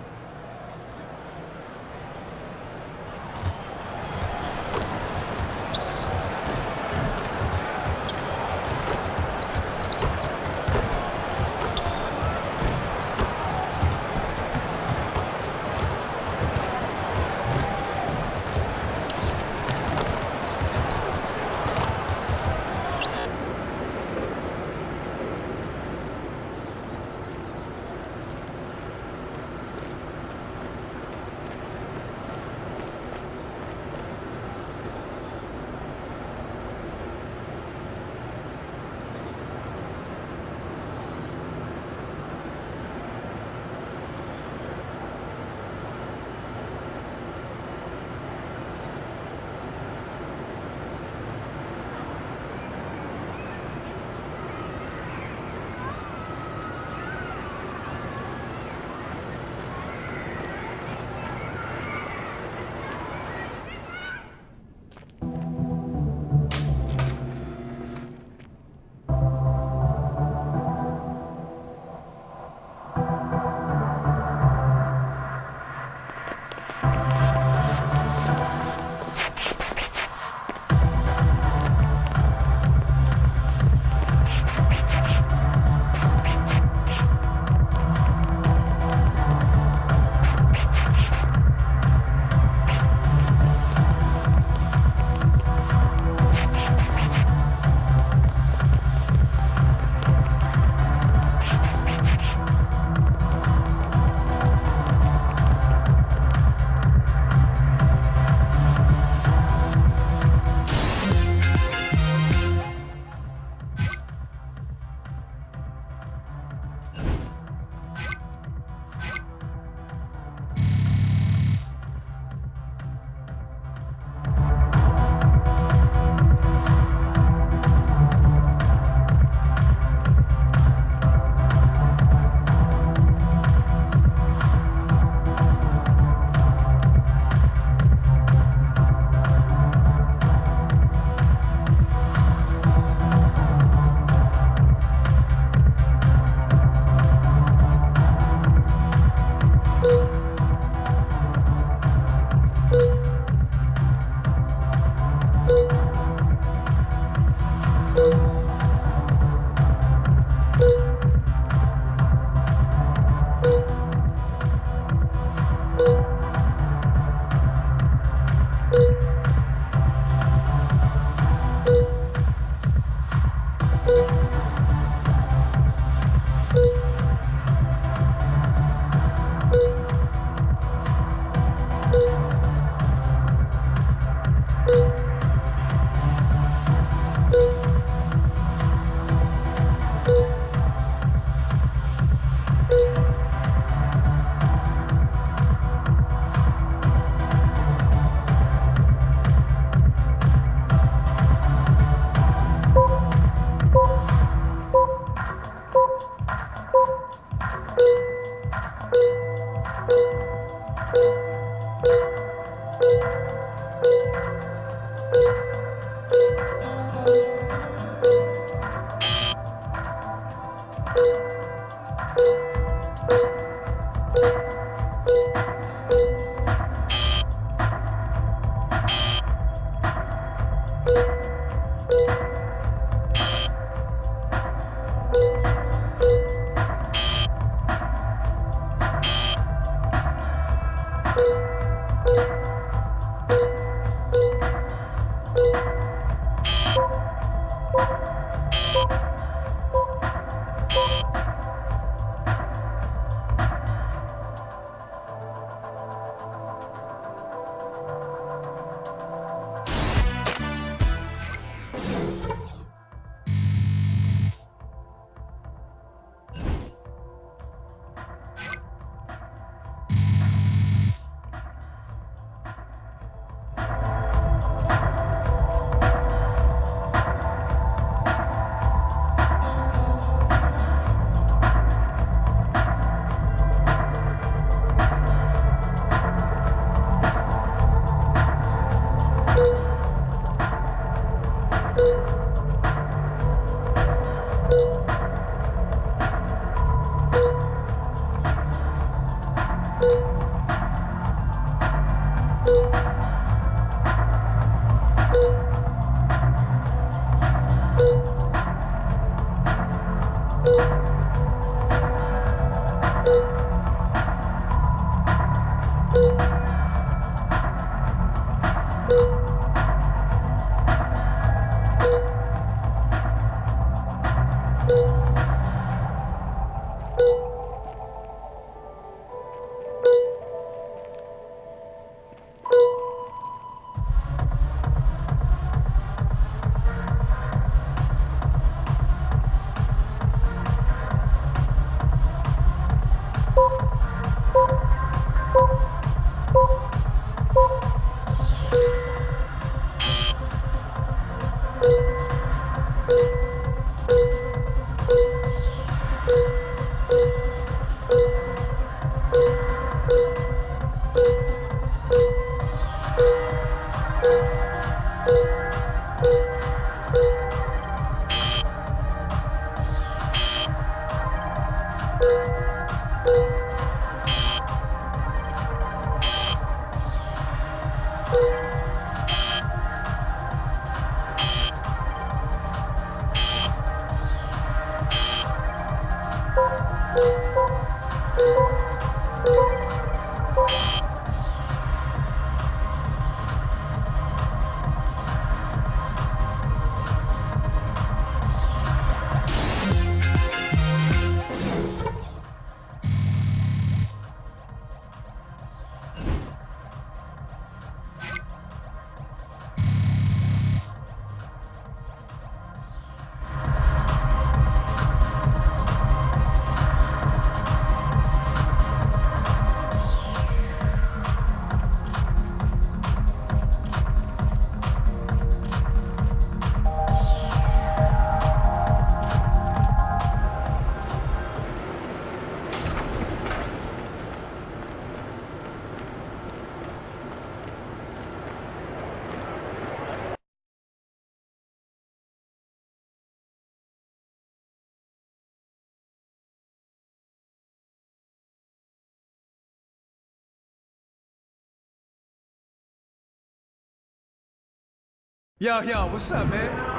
Yo, what's up, man?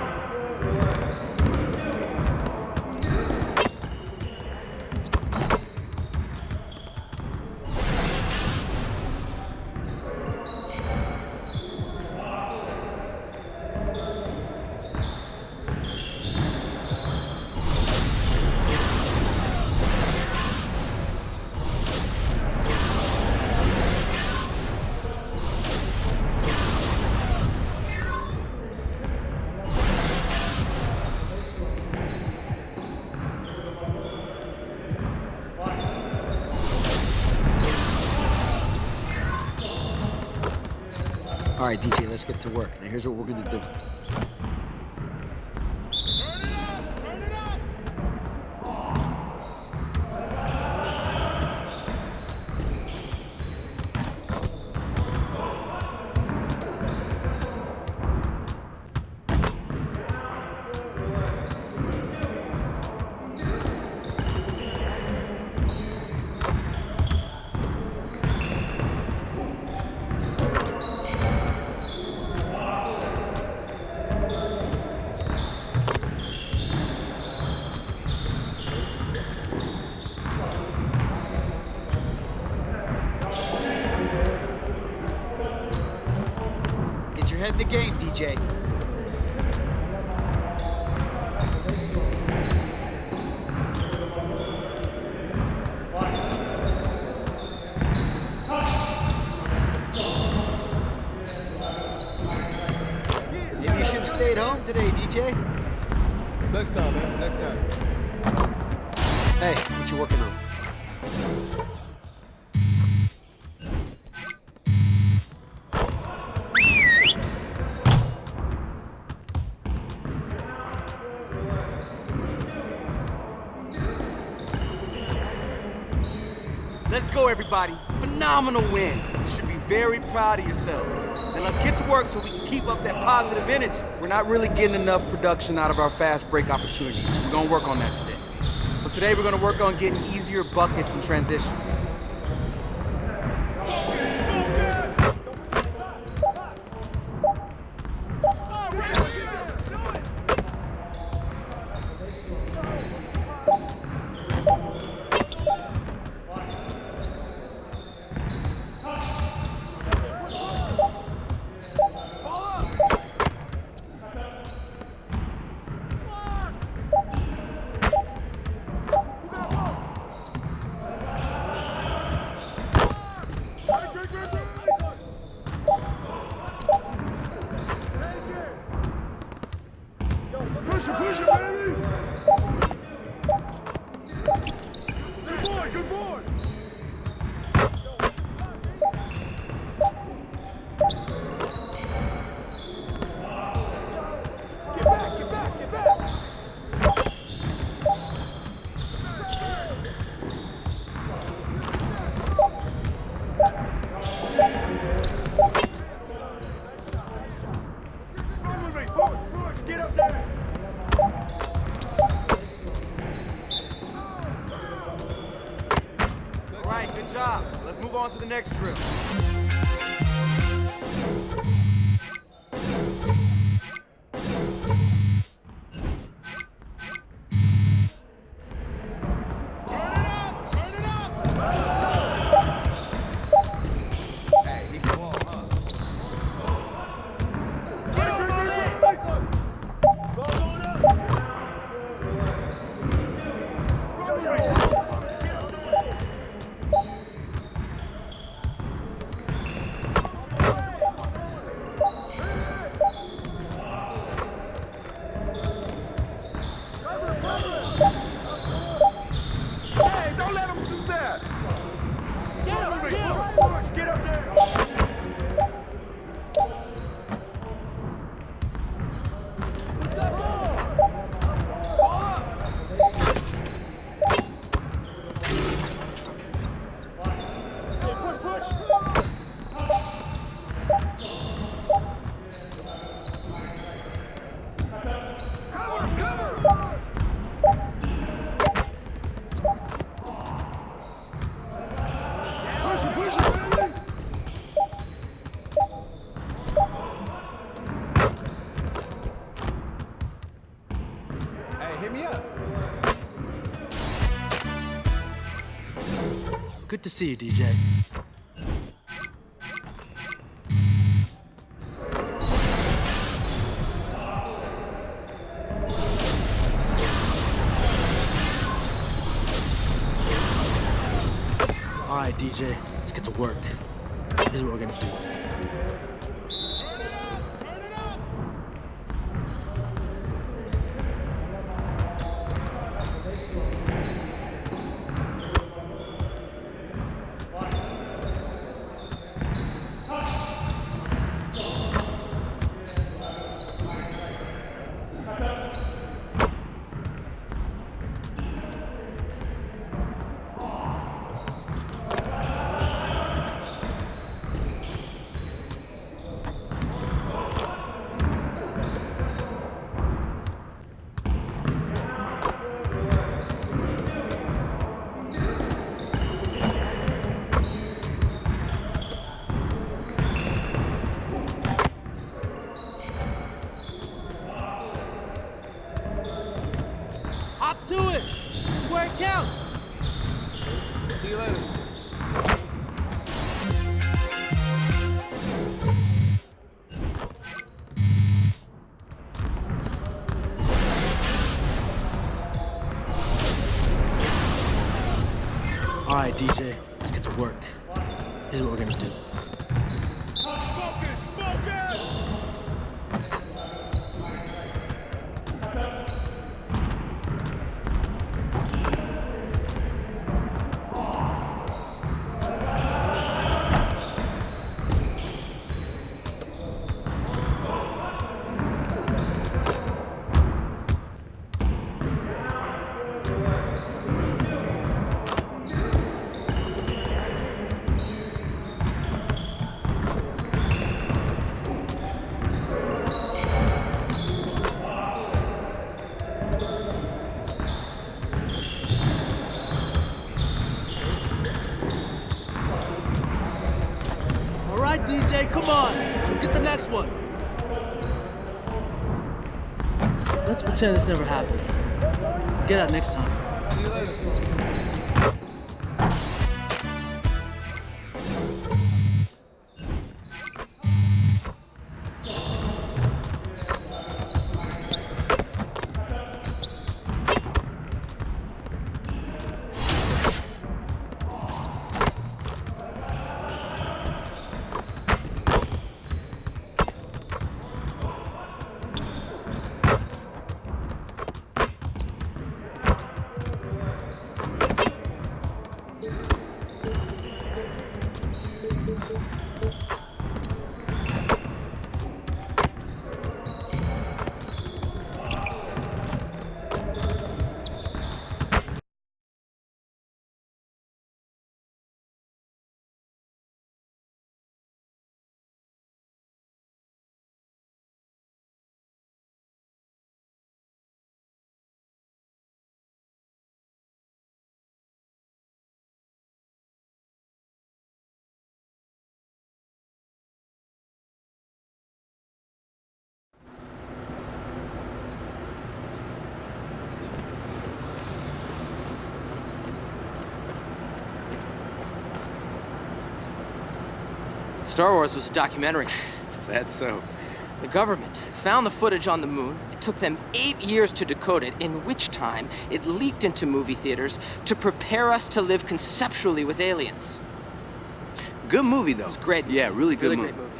All right, DJ, let's get to work. Now, here's what we're gonna do. Get your head in the game, DJ. today, DJ. Next time, man. Next time. Hey, what you working on? Let's go, everybody. Phenomenal win. You should be very proud of yourselves. Now let's get to work so we can keep up that positive energy. We're not really getting enough production out of our fast break opportunities. We're gonna work on that today. But today we're gonna work on getting easier buckets in transition. Good job. Let's move on to the next drill. Good to see you, DJ. All right, DJ, let's get to work. Here's what we're gonna do. Hop to it. This is where it counts. See you later. All right, DJ, let's get to work. Here's what we're gonna do. Focus! Focus! All right, DJ, come on. We'll get the next one. Let's pretend this never happened. Get out next time. See you later. Star Wars was a documentary. Is that so? The government found the footage on the moon. It took them 8 years to decode it, in which time it leaked into movie theaters to prepare us to live conceptually with aliens. Good movie, though. It was great. Yeah, really good Great movie.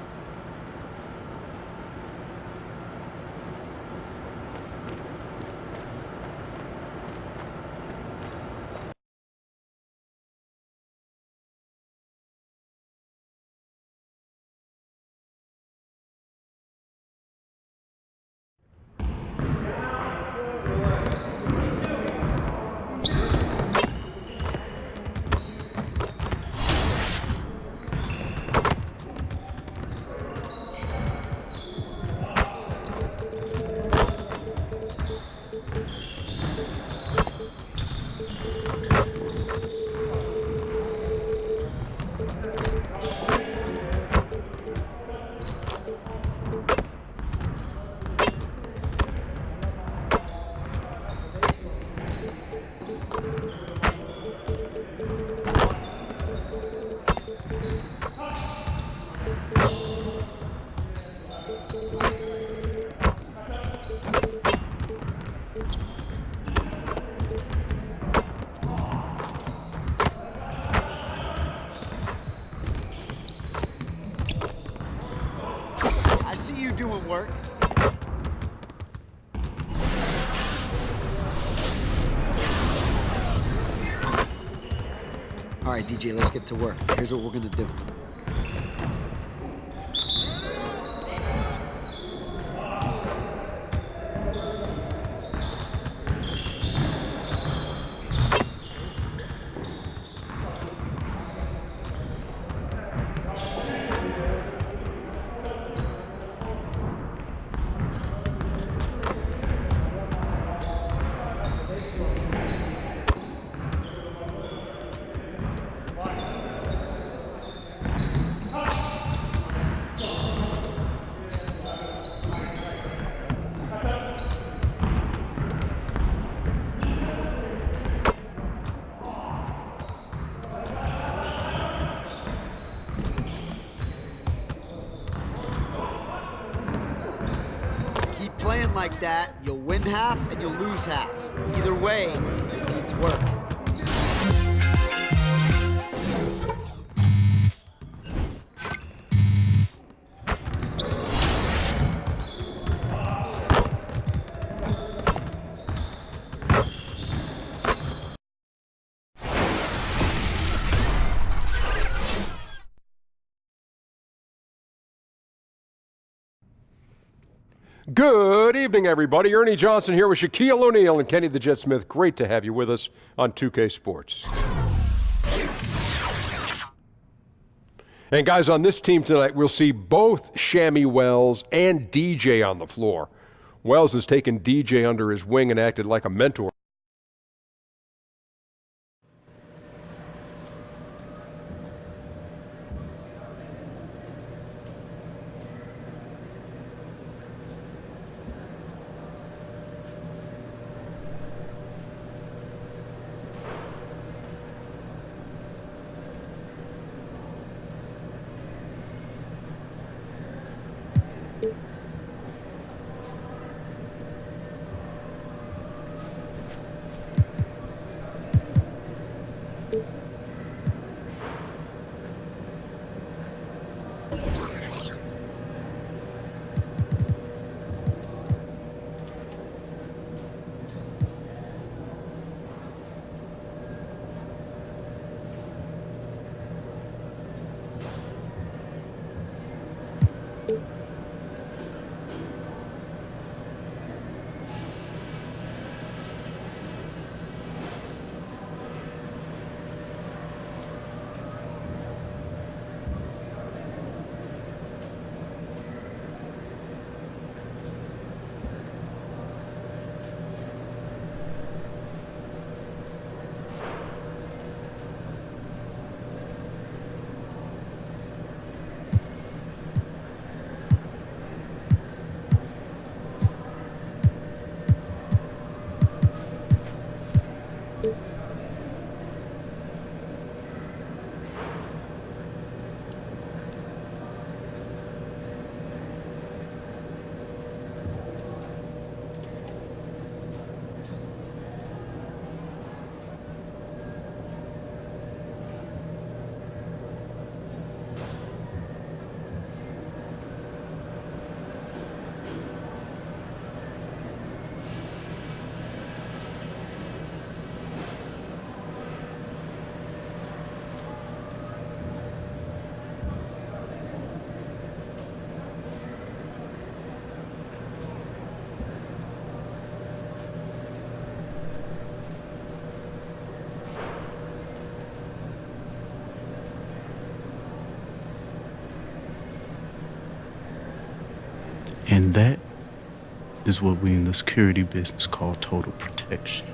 I see you doing work. All right, DJ, let's get to work. Here's what we're gonna do. Playing like that, you'll win half and you'll lose half. Either way, it needs work. Good evening, everybody. Ernie Johnson here with Shaquille O'Neal and Kenny the Jet Smith. Great to have you with us on 2K Sports. And guys, on this team tonight, we'll see both Shammy Wells and DJ on the floor. Wells has taken DJ under his wing and acted like a mentor. And that is what we in the security business call total protection.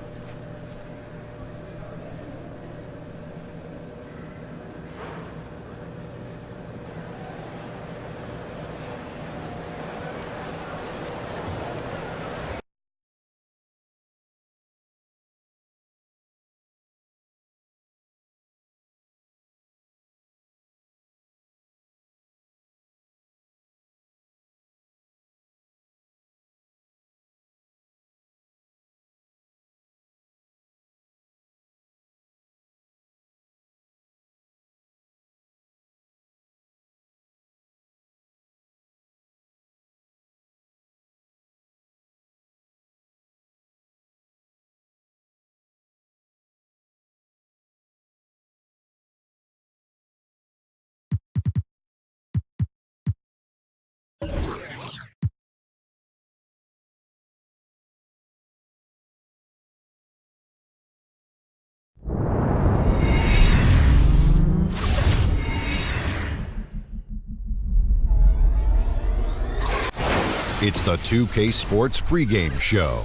It's the 2K Sports pregame show.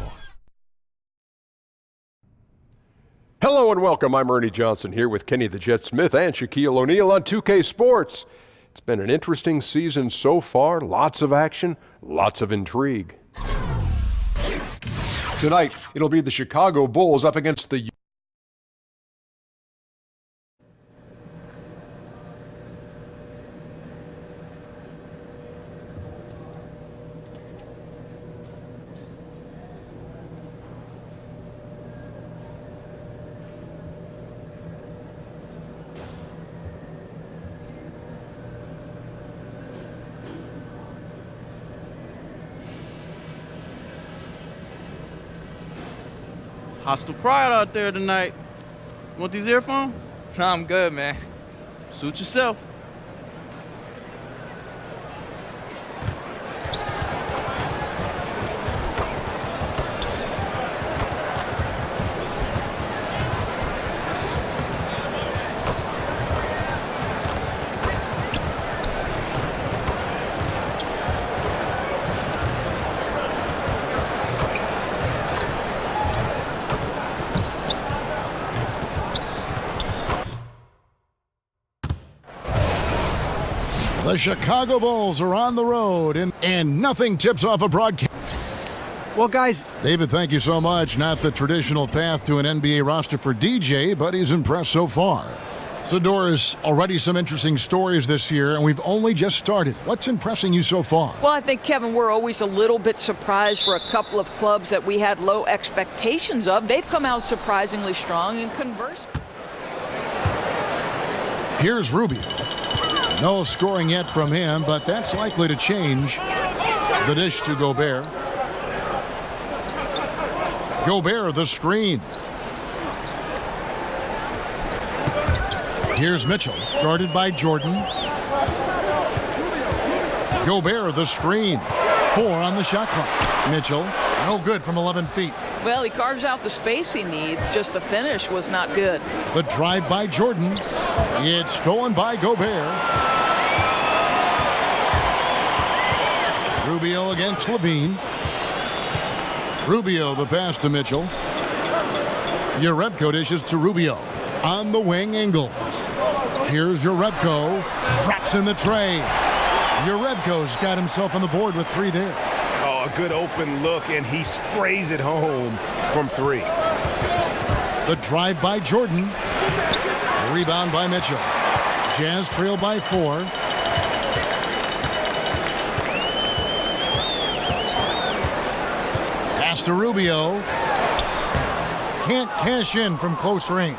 Hello and welcome. I'm Ernie Johnson here with Kenny the Jet Smith and Shaquille O'Neal on 2K Sports. It's been an interesting season so far. Lots of action, lots of intrigue. Tonight, it'll be the Chicago Bulls up against the Hostile crowd out there tonight. Want these earphones? No, I'm good, man. Suit yourself. The Chicago Bulls are on the road, and nothing tips off a broadcast. Well, guys. David, thank you so much. Not the traditional path to an NBA roster for DJ, but he's impressed so far. So, Doris, already some interesting stories this year, and we've only just started. What's impressing you so far? Well, I think, Kevin, we're always a little bit surprised for a couple of clubs that we had low expectations of. They've come out surprisingly strong, and conversely. Here's Rubio. No scoring yet from him, but that's likely to change. The dish to Gobert. Gobert, the screen. Here's Mitchell, guarded by Jordan. Gobert, the screen. 4 on the shot clock. Mitchell, no good from 11 feet. Well, he carves out the space he needs, just the finish was not good. The drive by Jordan. It's stolen by Gobert. Rubio against Levine. Rubio, the pass to Mitchell. Jerebko dishes to Rubio. On the wing, Ingles. Here's Jerebko. Drops in the tray. Jerebko's got himself on the board with 3 there. Oh, a good open look, and he sprays it home from 3. The drive by Jordan. Rebound by Mitchell. Jazz trail by 4. Pass to Rubio. Can't cash in from close range.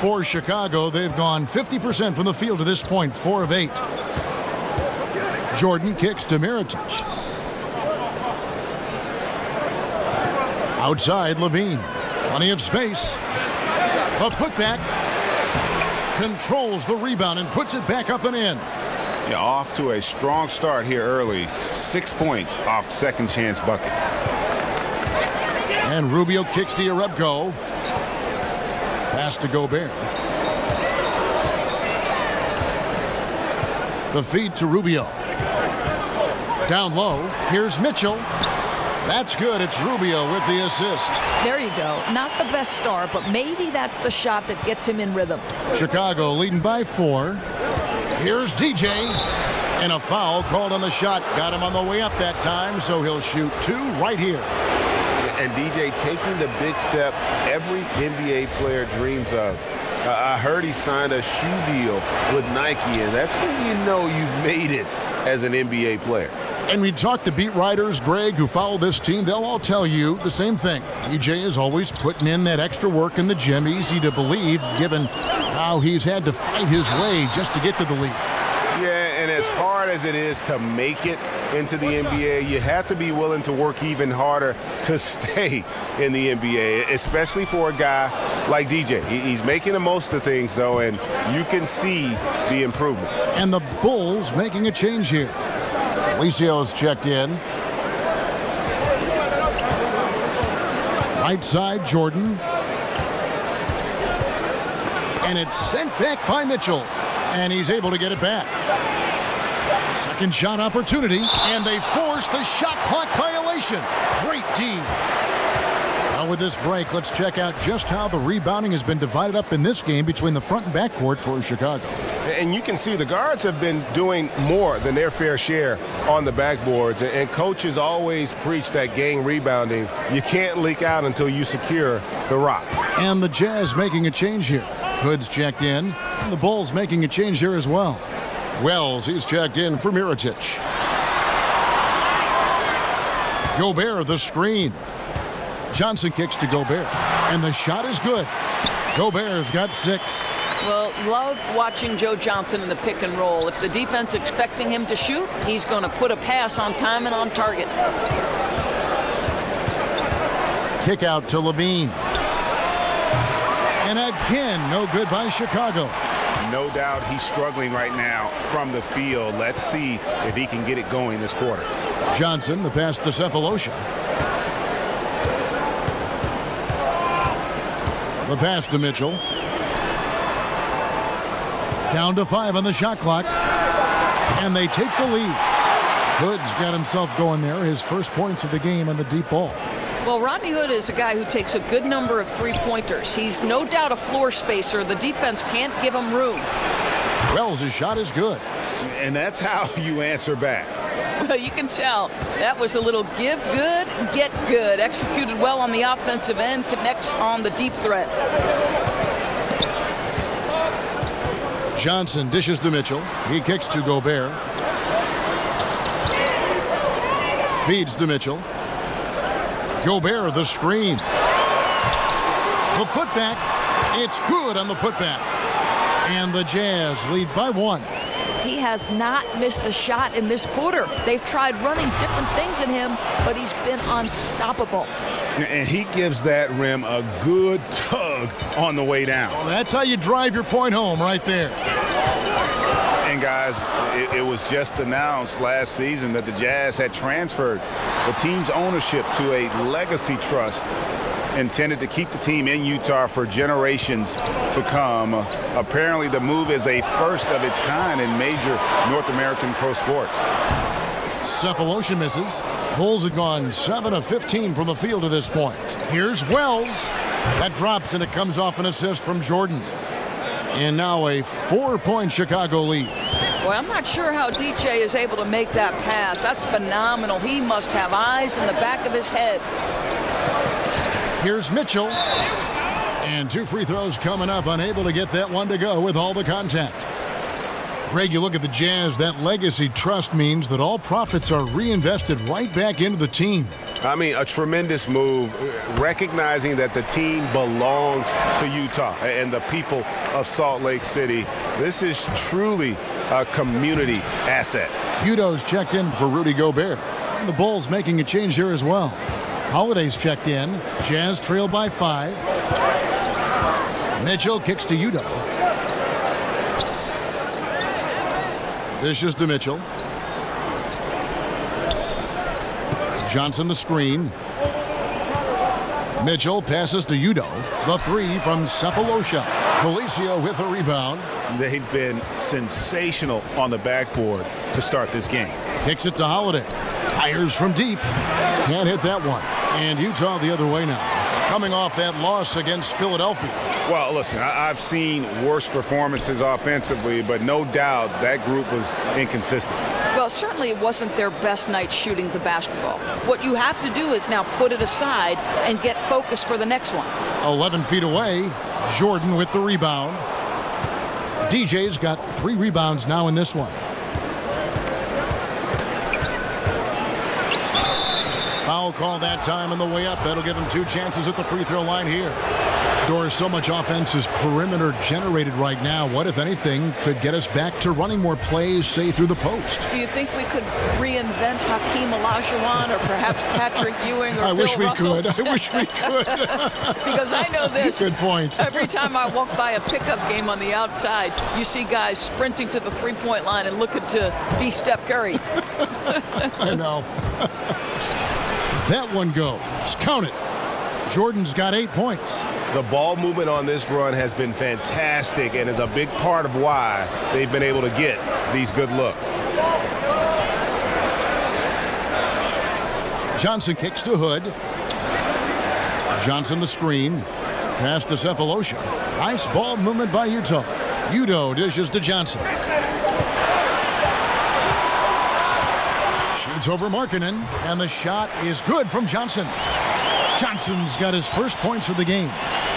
For Chicago, they've gone 50% from the field to this point, 4 of 8. Jordan kicks to Mirotic. Outside, Levine. Plenty of space. A putback. Controls the rebound and puts it back up and in. Yeah, off to a strong start here early. 6 points off second chance buckets. And Rubio kicks to Jerebko. Pass to Gobert. The feed to Rubio. Down low. Here's Mitchell. That's good. It's Rubio with the assist. There you go. Not the best start, but maybe that's the shot that gets him in rhythm. Chicago leading by 4. Here's DJ. And a foul called on the shot. Got him on the way up that time, so he'll shoot 2 right here. And DJ taking the big step every NBA player dreams of. I heard he signed a shoe deal with Nike, and that's when you know you've made it as an NBA player. And we talked to beat writers, Greg, who follow this team. They'll all tell you the same thing. DJ is always putting in that extra work in the gym. Easy to believe, given how he's had to fight his way just to get to the league. Yeah, and as hard as it is to make it into the NBA, you have to be willing to work even harder to stay in the NBA, especially for a guy like DJ. He's making the most of things, though, and you can see the improvement. And the Bulls making a change here. Alicio's checked in. Right side, Jordan. And it's sent back by Mitchell. And he's able to get it back. Second shot opportunity. And they force the shot clock violation. Great team. Now with this break, let's check out just how the rebounding has been divided up in this game between the front and back court for Chicago. And you can see the guards have been doing more than their fair share on the backboards. And coaches always preach that gang rebounding. You can't leak out until you secure the rock. And the Jazz making a change here. Hood's checked in. And the Bulls making a change here as well. Wells, he's checked in for Mirotic. Gobert, the screen. Johnson kicks to Gobert. And the shot is good. Gobert's got 6. Well, love watching Joe Johnson in the pick and roll. If the defense expecting him to shoot, he's going to put a pass on time and on target. Kick out to Levine. And again, no good by Chicago. No doubt he's struggling right now from the field. Let's see if he can get it going this quarter. Johnson, the pass to Cephalosha. The pass to Mitchell. Down to 5 on the shot clock. And they take the lead. Hood's got himself going there. His first points of the game on the deep ball. Well, Rodney Hood is a guy who takes a good number of three-pointers. He's no doubt a floor spacer. The defense can't give him room. Wells' shot is good. And that's how you answer back. Well, you can tell that was a little give good, get good. Executed well on the offensive end, connects on the deep threat. Johnson dishes to Mitchell. He kicks to Gobert. Feeds to Mitchell. Gobert, the screen. The putback. It's good on the putback. And the Jazz lead by 1. He has not missed a shot in this quarter. They've tried running different things at him, but he's been unstoppable. And he gives that rim a good tug on the way down. Well, that's how you drive your point home right there. And guys, it was just announced last season that the Jazz had transferred the team's ownership to a legacy trust intended to keep the team in Utah for generations to come. Apparently, the move is a first of its kind in major North American pro sports. Cephalosha misses. Bulls have gone 7 of 15 from the field to this point. Here's Wells. That drops, and it comes off an assist from Jordan. And now a 4-point Chicago lead. Boy, I'm not sure how DJ is able to make that pass. That's phenomenal. He must have eyes in the back of his head. Here's Mitchell. And 2 free throws coming up, unable to get that one to go with all the contact. Greg, you look at the Jazz, that legacy trust means that all profits are reinvested right back into the team. I mean, a tremendous move, recognizing that the team belongs to Utah and the people of Salt Lake City. This is truly a community asset. Udo's checked in for Rudy Gobert. And the Bulls making a change here as well. Holiday's checked in. Jazz trail by 5. Mitchell kicks to Udo. Dishes to Mitchell. Johnson the screen. Mitchell passes to Udo. The 3 from Cephalosha. Felicio with a rebound. They've been sensational on the backboard to start this game. Kicks it to Holiday. Fires from deep. Can't hit that one. And Utah the other way now. Coming off that loss against Philadelphia. Well, listen, I've seen worse performances offensively, but no doubt that group was inconsistent. Well, certainly it wasn't their best night shooting the basketball. What you have to do is now put it aside and get focused for the next one. 11 feet away, Jordan with the rebound. DJ's got 3 rebounds now in this one. Foul call that time on the way up. That'll give him 2 chances at the free throw line here. Doris, so much offense is perimeter generated right now. What, if anything, could get us back to running more plays, say, through the post? Do you think we could reinvent Hakeem Olajuwon or perhaps Patrick Ewing or I Bill wish we Russell? could. I wish we could. Because I know this. Good point. Every time I walk by a pickup game on the outside, you see guys sprinting to the three-point line and looking to be Steph Curry. I know. That one goes. Count it. Jordan's got 8 points. The ball movement on this run has been fantastic and is a big part of why they've been able to get these good looks. Johnson kicks to Hood. Johnson the screen. Pass to Cephalosha. Nice ball movement by Utah. Udo dishes to Johnson. Shoots over Markkanen, and the shot is good from Johnson. Johnson's got his first points of the game.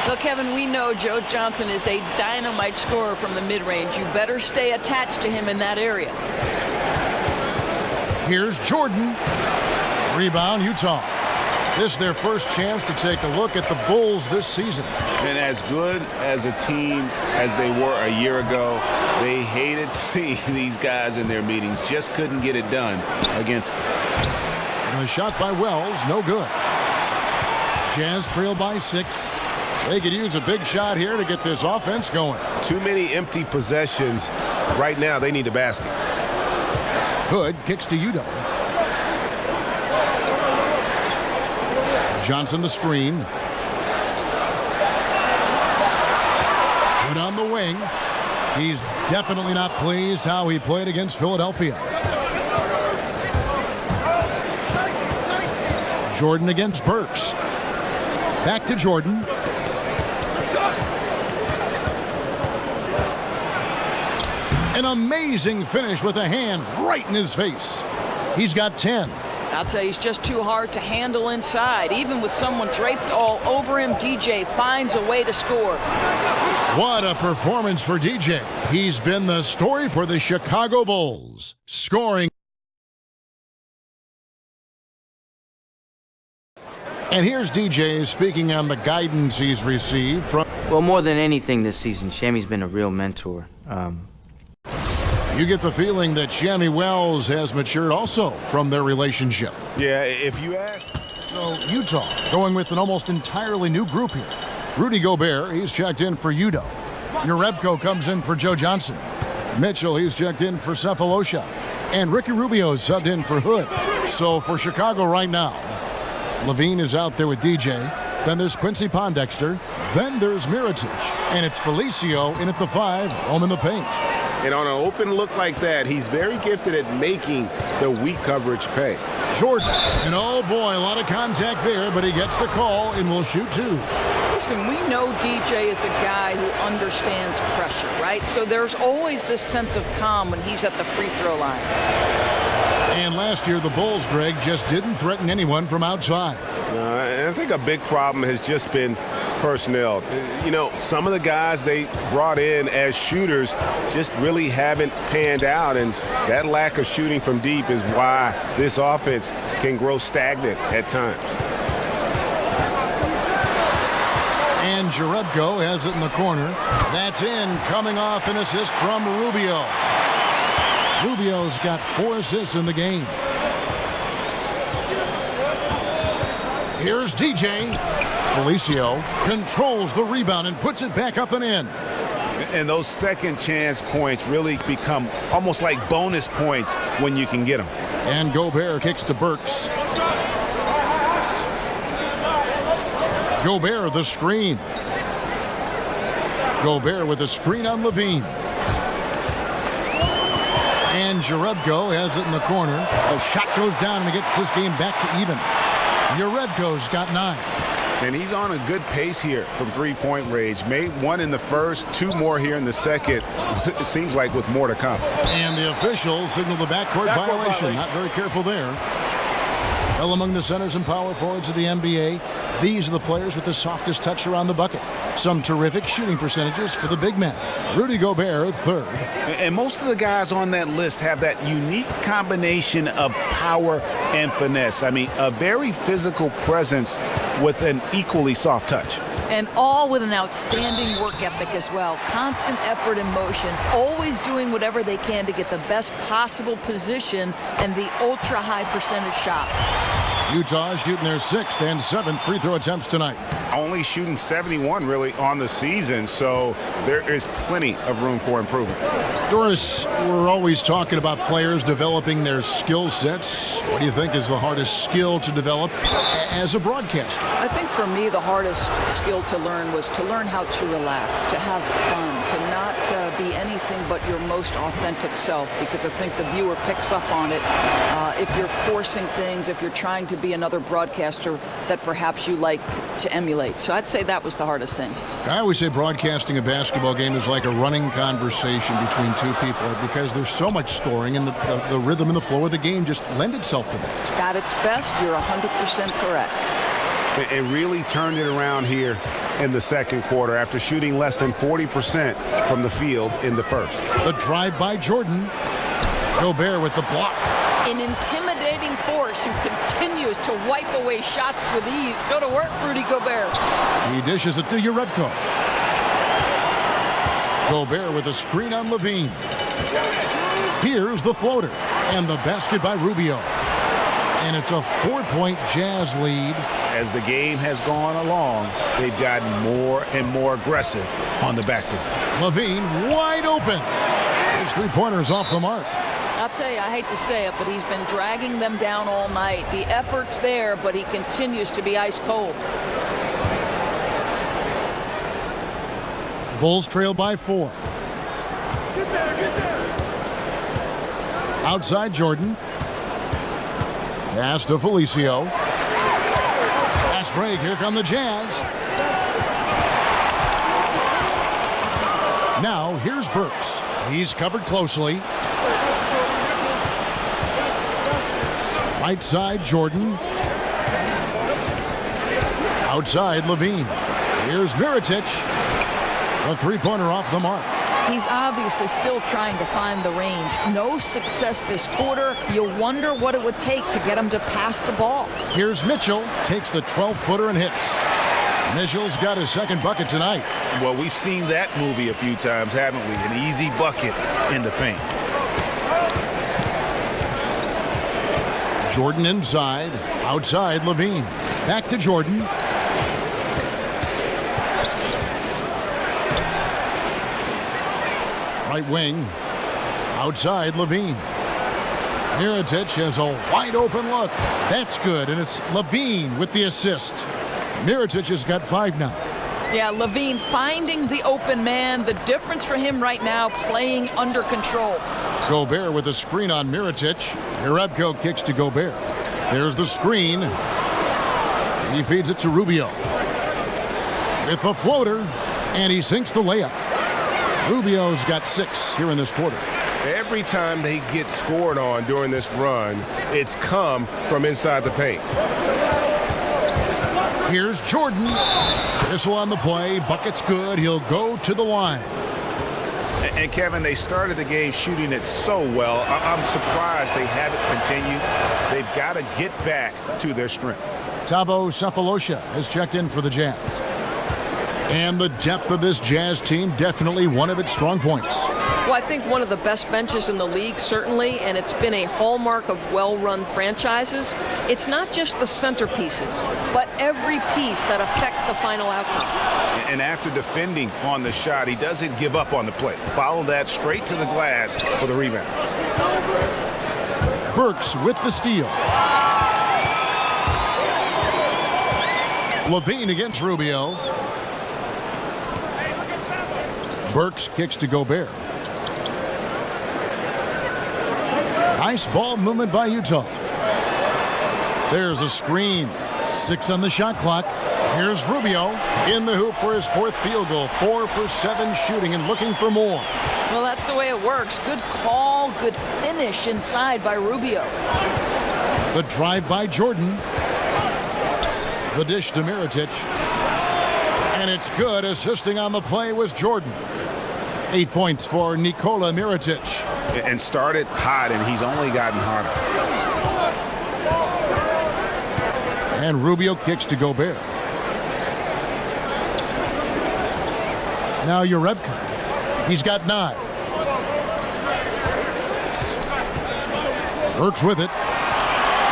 Well, Kevin, we know Joe Johnson is a dynamite scorer from the mid-range. You better stay attached to him in that area. Here's Jordan. Rebound, Utah. This is their first chance to take a look at the Bulls this season. And as good as a team as they were a year ago, they hated seeing these guys in their meetings. Just couldn't get it done against them. A shot by Wells, no good. Jazz trail by 6. They could use a big shot here to get this offense going. Too many empty possessions. Right now, they need a basket. Hood kicks to Udo. Johnson the screen. Hood on the wing. He's definitely not pleased how he played against Philadelphia. Jordan against Burks. Back to Jordan. An amazing finish with a hand right in his face. He's got 10. I'd say he's just too hard to handle inside. Even with someone draped all over him, DJ finds a way to score. What a performance for DJ. He's been the story for the Chicago Bulls, scoring. And here's DJ speaking on the guidance he's received from... Well, more than anything this season, Shammy's been a real mentor. You get the feeling that Shammy Wells has matured also from their relationship. Yeah, if you ask. So Utah going with an almost entirely new group here. Rudy Gobert, he's checked in for Udo. Urebko comes in for Joe Johnson. Mitchell, he's checked in for Cephalosha. And Ricky Rubio subbed in for Hood. So for Chicago right now, Levine is out there with DJ. Then there's Quincy Pondexter. Then there's Mirotic. And it's Felicio in at the 5, home in the paint. And on an open look like that, he's very gifted at making the weak coverage pay. Jordan, and oh boy, a lot of contact there, but he gets the call and will shoot 2. Listen, we know DJ is a guy who understands pressure, right? So there's always this sense of calm when he's at the free throw line. And last year, the Bulls, Greg, just didn't threaten anyone from outside. And I think a big problem has just been personnel. You know, some of the guys they brought in as shooters just really haven't panned out, and that lack of shooting from deep is why this offense can grow stagnant at times. And Jerebko has it in the corner. That's in, coming off an assist from Rubio. Rubio's got 4 assists in the game. Here's DJ. Felicio controls the rebound and puts it back up and in. And those second chance points really become almost like bonus points when you can get them. And Gobert kicks to Burks. Gobert the screen. Gobert with a screen on Levine. And Jerebko has it in the corner. A shot goes down and he gets this game back to even. Jerebko's got 9. And he's on a good pace here from three-point range. Made 1 in the first, 2 more here in the second. It seems like with more to come. And the officials signal the backcourt violation. Not very careful there. Well, among the centers and power forwards of the NBA, these are the players with the softest touch around the bucket. Some terrific shooting percentages for the big men. Rudy Gobert, 3rd. And most of the guys on that list have that unique combination of power and finesse. I mean, a very physical presence with an equally soft touch. And all with an outstanding work ethic as well. Constant effort and motion, always doing whatever they can to get the best possible position and the ultra-high percentage shot. Utah shooting their 6th and 7th free throw attempts tonight. Only shooting 71 really on the season, so there is plenty of room for improvement. Doris, we're always talking about players developing their skill sets. What do you think is the hardest skill to develop as a broadcaster? I think for me the hardest skill to learn was to learn how to relax, to have fun, to not be anything but your most authentic self, because I think the viewer picks up on it. If you're forcing things, if you're trying to be another broadcaster that perhaps you like to emulate. So I'd say that was the hardest thing. I always say broadcasting a basketball game is like a running conversation between 2 people, because there's so much scoring, and the rhythm and the flow of the game just lend itself to that. At its best, you're 100% correct. It really turned it around here in the second quarter after shooting less than 40% from the field in the first. The drive by Jordan. Gobert with the block. An intimidating force who continues to wipe away shots with ease. Go to work, Rudy Gobert. He dishes it to Jerebko. Gobert with a screen on Levine. Here's the floater. And the basket by Rubio. And it's a 4-point Jazz lead. As the game has gone along, they've gotten more and more aggressive on the backboard. Levine wide open. His 3-pointer's off the mark. I'll tell you, I hate to say it, but he's been dragging them down all night. The effort's there, but he continues to be ice cold. Bulls trail by 4. Outside Jordan. Pass to Felicio. Fast break. Here come the Jazz. Now here's Burks. He's covered closely. Right side, Jordan. Outside, Levine. Here's Mirotic. The three-pointer off the mark. He's obviously still trying to find the range. No success this quarter. You wonder what it would take to get him to pass the ball. Here's Mitchell. Takes the 12-footer and hits. Mitchell's got his second bucket tonight. Well, we've seen that movie a few times, haven't we? An easy bucket in the paint. Jordan inside. Outside, Levine. Back to Jordan. Right wing. Outside, Levine. Mirotic has a wide open look. That's good, and it's Levine with the assist. Mirotic has got 5 now. Yeah, Levine finding the open man. The difference for him right now, playing under control. Gobert with a screen on Mirotic. Jerebko kicks to Gobert. There's the screen. He feeds it to Rubio. With the floater, and he sinks the layup. Rubio's got 6 here in this quarter. Every time they get scored on during this run, it's come from inside the paint. Here's Jordan. Whistle on the play. Bucket's good. He'll go to the line. And Kevin, they started the game shooting it so well. I'm surprised they haven't continued. They've got to get back to their strength. Thabo Sefolosha has checked in for the Jazz. And the depth of this Jazz team, definitely one of its strong points. Well, I think one of the best benches in the league, certainly, and it's been a hallmark of well-run franchises. It's not just the centerpieces, but every piece that affects the final outcome. And after defending on the shot, he doesn't give up on the play. Follow that straight to the glass for the rebound. Burks with the steal. Levine against Rubio. Burks kicks to Gobert. Nice ball movement by Utah. There's a screen. 6 on the shot clock. Here's Rubio in the hoop for his 4th field goal. 4 for 7 shooting and looking for more. Well, that's the way it works. Good call, good finish inside by Rubio. The drive by Jordan. The dish to Mirotic. And it's good. Assisting on the play was Jordan. 8 points for Nikola Mirotic. And started hot, and he's only gotten hotter. And Rubio kicks to Gobert. Now Jerebko. He's got 9. Burks with it.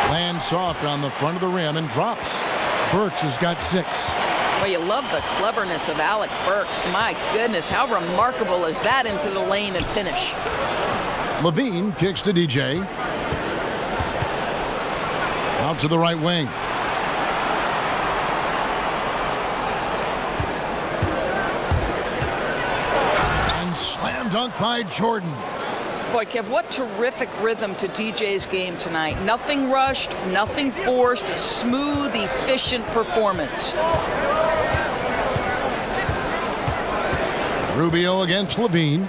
Lands soft on the front of the rim and drops. Burks has got 6. Well, you love the cleverness of Alec Burks. My goodness, how remarkable is that into the lane and finish? Levine kicks to DJ. Out to the right wing. And slam dunk by Jordan. Boy, Kev, what terrific rhythm to DJ's game tonight. Nothing rushed, nothing forced, a smooth, efficient performance. Rubio against Levine.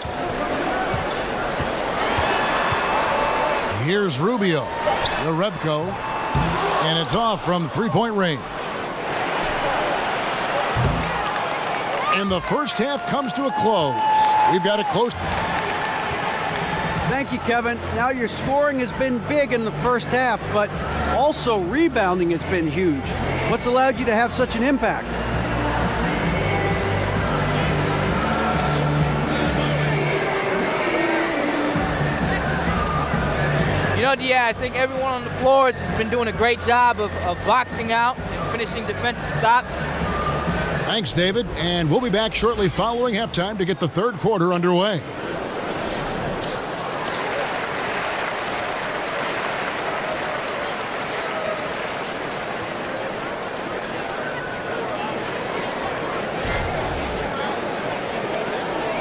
Here's Rubio. Jerebko. And it's off from 3-point range. And the first half comes to a close. We've got a close. Thank you, Kevin. Now your scoring has been big in the first half, but also rebounding has been huge. What's allowed you to have such an impact? You know, yeah, I think everyone on the floors has been doing a great job of boxing out and finishing defensive stops. Thanks, David. And we'll be back shortly following halftime to get the third quarter underway.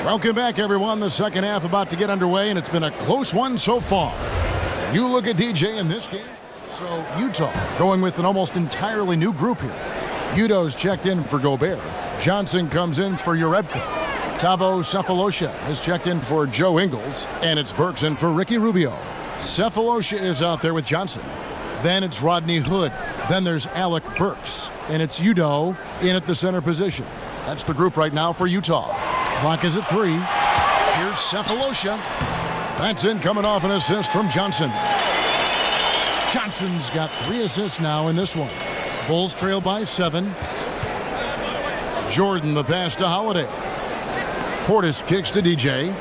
Welcome back, everyone. The second half about to get underway, and it's been a close one so far. You look at DJ in this game. So Utah going with an almost entirely new group here. Udo's checked in for Gobert. Johnson comes in for Jerebko. Thabo Sefolosha has checked in for Joe Ingles, and it's Burks in for Ricky Rubio. Sefolosha is out there with Johnson. Then it's Rodney Hood. Then there's Alec Burks, and it's Udoh in at the center position. That's the group right now for Utah. Clock is at 3. Here's Sefolosha. That's in, coming off an assist from Johnson. Johnson's got 3 assists now in this one. Bulls trail by 7. Jordan the pass to Holiday. Portis kicks to DJ.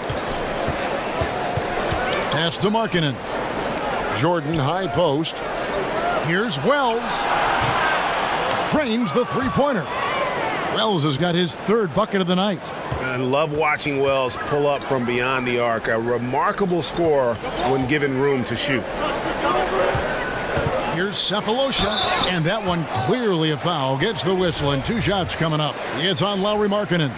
Pass to Markkanen. Jordan high post. Here's Wells. Drains the three-pointer. Wells has got his 3rd bucket of the night. I love watching Wells pull up from beyond the arc. A remarkable scorer when given room to shoot. Here's Sefolosha, and that one clearly a foul. Gets the whistle, and 2 shots coming up. It's on Lauri Markkanen.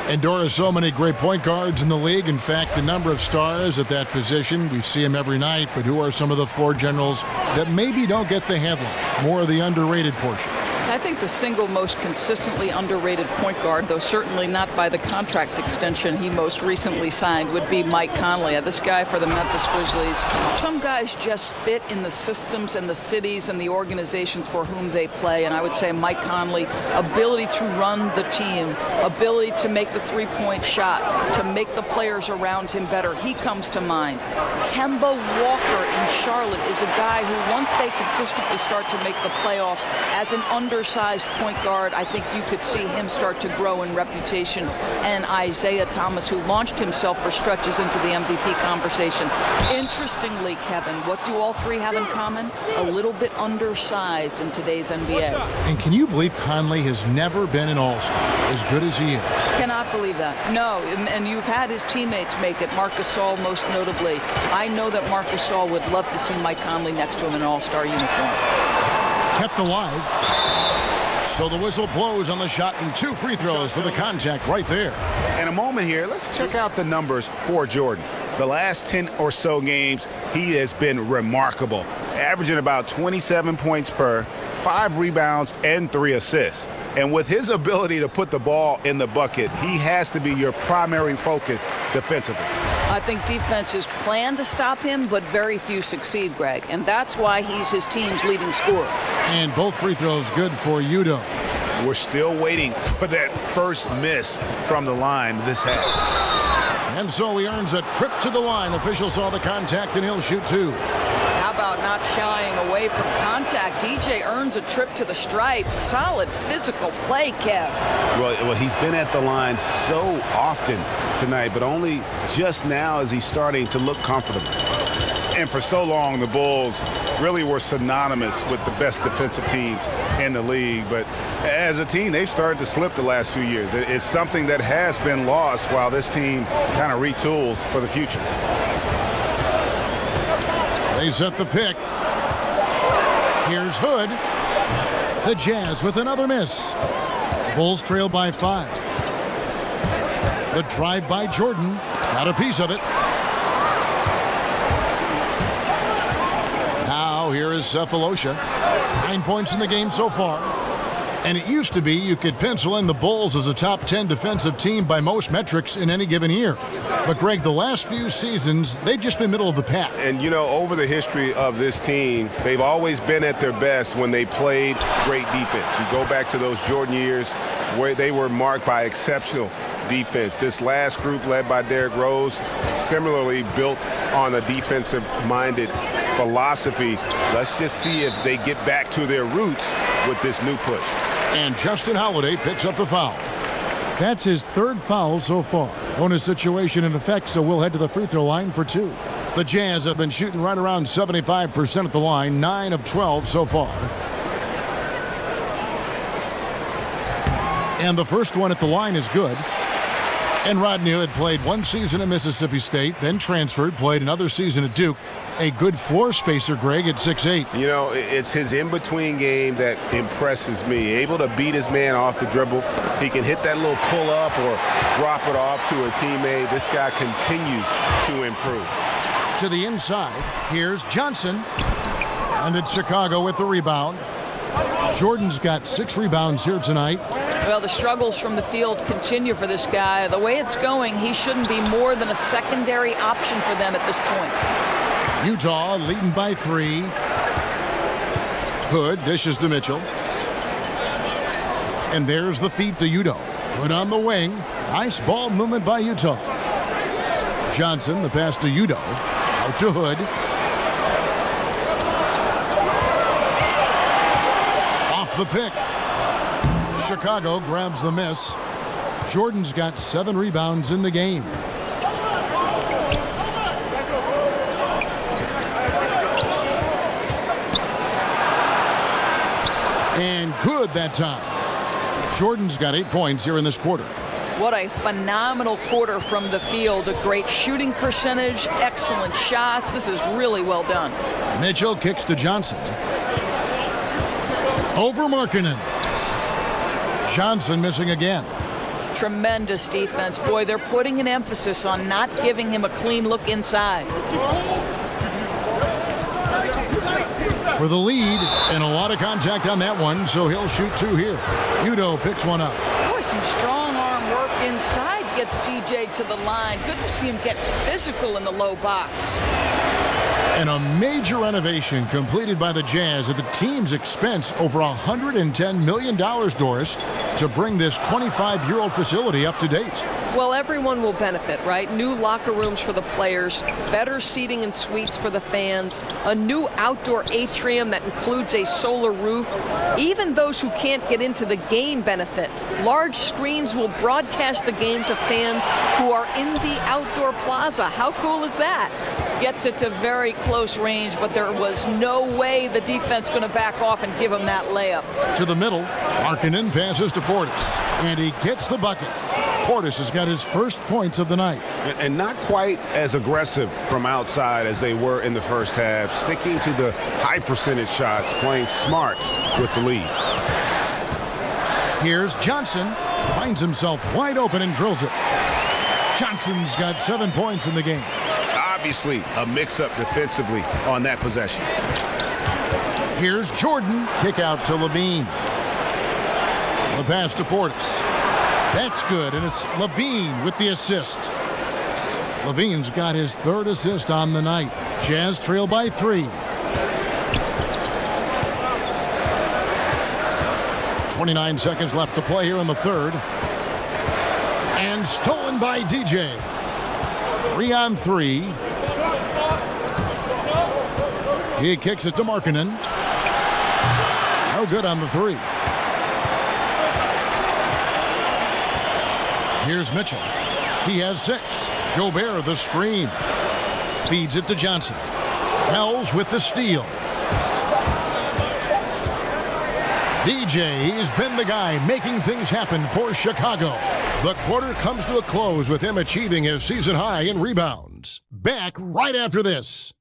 And Doris, so many great point guards in the league. In fact, the number of stars at that position, we see them every night. But who are some of the floor generals that maybe don't get the headlines? More of the underrated portion. I think the single most consistently underrated point guard, though certainly not by the contract extension he most recently signed, would be Mike Conley. This guy for the Memphis Grizzlies. Some guys just fit in the systems and the cities and the organizations for whom they play, and I would say Mike Conley, ability to run the team, ability to make the three-point shot, to make the players around him better. He comes to mind. Kemba Walker in Charlotte is a guy who, once they consistently start to make the playoffs as an undersized point guard, I think you could see him start to grow in reputation. And Isaiah Thomas, who launched himself for stretches into the MVP conversation. Interestingly, Kevin, what do all 3 have in common? A little bit undersized in today's NBA. And can you believe Conley has never been an all-star, as good as he is? Cannot believe that. No, and you've had his teammates make it, Marc Gasol most notably. I know that Marc Gasol would love to see Mike Conley next to him in an all-star uniform. Kept alive. So the whistle blows on the shot, and 2 free throws for the contact right there. In a moment here, let's check out the numbers for Jordan. The last 10 or so games, he has been remarkable, averaging about 27 points per, 5 rebounds, and 3 assists. And with his ability to put the ball in the bucket, he has to be your primary focus defensively. I think defenses plan to stop him, but very few succeed, Greg. And that's why he's his team's leading scorer. And both free throws good for Udoh. We're still waiting for that first miss from the line this half. And so he earns a trip to the line. Official saw the contact, and he'll shoot 2. How about not shying away from contact? DJ earns a trip to the stripe. Solid physical play, Kev. Well, he's been at the line so often tonight, but only just now is he starting to look comfortable. And for so long, the Bulls really were synonymous with the best defensive teams in the league. But as a team, they've started to slip the last few years. It's something that has been lost while this team kind of retools for the future. They set the pick. Here's Hood. The Jazz with another miss. Bulls trail by 5. The drive by Jordan. Got a piece of it. Now here is Sefolosha. 9 points in the game so far. And it used to be you could pencil in the Bulls as a top 10 defensive team by most metrics in any given year. But, Greg, the last few seasons, they've just been middle of the pack. And, you know, over the history of this team, they've always been at their best when they played great defense. You go back to those Jordan years where they were marked by exceptional defense. This last group, led by Derrick Rose, similarly built on a defensive-minded philosophy. Let's just see if they get back to their roots with this new push. And Justin Holiday picks up the foul. That's his 3rd foul so far. Bonus situation in effect, so we'll head to the free throw line for 2. The Jazz have been shooting right around 75% at the line, 9 of 12 so far. And the first one at the line is good. And Rodney Hood played 1 season at Mississippi State, then transferred, played another season at Duke. A good floor spacer, Greg, at 6'8". You know, it's his in-between game that impresses me. Able to beat his man off the dribble. He can hit that little pull-up or drop it off to a teammate. This guy continues to improve. To the inside, here's Johnson. And it's Chicago with the rebound. Jordan's got 6 rebounds here tonight. Well, the struggles from the field continue for this guy. The way it's going, he shouldn't be more than a secondary option for them at this point. Utah leading by 3. Hood dishes to Mitchell. And there's the feed to Udo. Hood on the wing. Nice ball movement by Utah. Johnson, the pass to Udo. Out to Hood. Off the pick. Chicago grabs the miss. Jordan's got 7 rebounds in the game. And good that time. Jordan's got 8 points here in this quarter. What a phenomenal quarter from the field. A great shooting percentage, excellent shots. This is really well done. Mitchell kicks to Johnson. Over Markkanen. Johnson missing again. Tremendous defense. Boy, they're putting an emphasis on not giving him a clean look inside. For the lead, and a lot of contact on that one, so he'll shoot 2 here. Udo picks one up. Boy, some strong arm work inside gets DJ to the line. Good to see him get physical in the low box. And a major renovation completed by the Jazz at the team's expense, over $110 million, Doris, to bring this 25-year-old facility up to date. Well, everyone will benefit, right? New locker rooms for the players, better seating and suites for the fans, a new outdoor atrium that includes a solar roof. Even those who can't get into the game benefit. Large screens will broadcast the game to fans who are in the outdoor plaza. How cool is that? Gets it to very close range, but there was no way the defense going to back off and give him that layup. To the middle, Markkanen passes to Portis, and he gets the bucket. Portis has got his first points of the night. And not quite as aggressive from outside as they were in the first half, sticking to the high percentage shots, playing smart with the lead. Here's Johnson, finds himself wide open and drills it. Johnson's got 7 points in the game. Obviously a mix-up defensively on that possession. Here's Jordan, kick out to Levine. The pass to Portis. That's good, and it's Levine with the assist. Levine's got his 3rd assist on the night. Jazz trail by 3. 29 seconds left to play here in the 3rd. And stolen by DJ. 3 on 3. He kicks it to Markkanen. No good on the 3. Here's Mitchell. He has 6. Gobert the screen. Feeds it to Johnson. Wells with the steal. DJ has been the guy making things happen for Chicago. The quarter comes to a close with him achieving his season high in rebounds. Back right after this.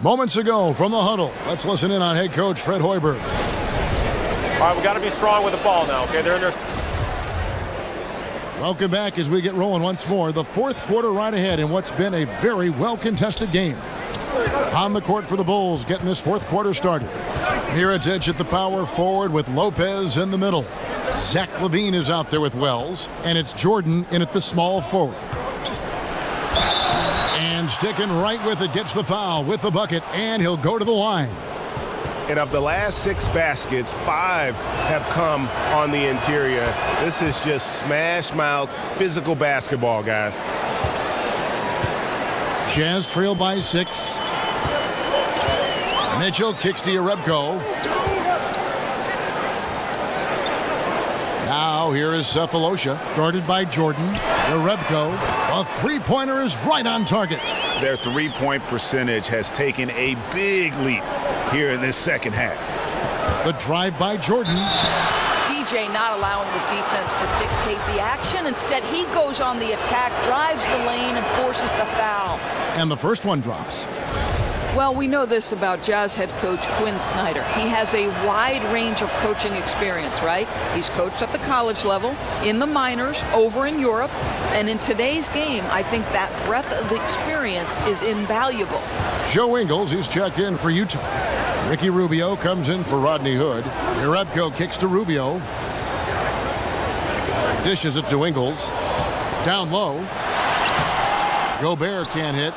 Moments ago from the huddle, let's listen in on head coach Fred Hoiberg. All right, we got to be strong with the ball now, okay? They're in their... Welcome back as we get rolling once more. The 4th quarter right ahead in what's been a very well-contested game. On the court for the Bulls, getting this 4th quarter started. Mirotić at the power forward with Lopez in the middle. Zach LaVine is out there with Wells, and it's Jordan in at the small forward. And sticking right with it, gets the foul with the bucket, and he'll go to the line. And of the last 6 baskets, 5 have come on the interior. This is just smash-mouth physical basketball, guys. Jazz trail by 6. Mitchell kicks to Jerebko. Now here is Cephalosha, guarded by Jordan. Jerebko, a 3-pointer is right on target. Their 3-point percentage has taken a big leap here in this second half. The drive by Jordan. DJ not allowing the defense to dictate the action. Instead, he goes on the attack, drives the lane, and forces the foul. And the first one drops. Well, we know this about Jazz head coach Quinn Snyder. He has a wide range of coaching experience, right? He's coached at the college level, in the minors, over in Europe, and in today's game, I think that breadth of experience is invaluable. Joe Ingles, he's checked in for Utah. Ricky Rubio comes in for Rodney Hood. Jerebko kicks to Rubio. Dishes it to Ingles. Down low. Gobert can't hit.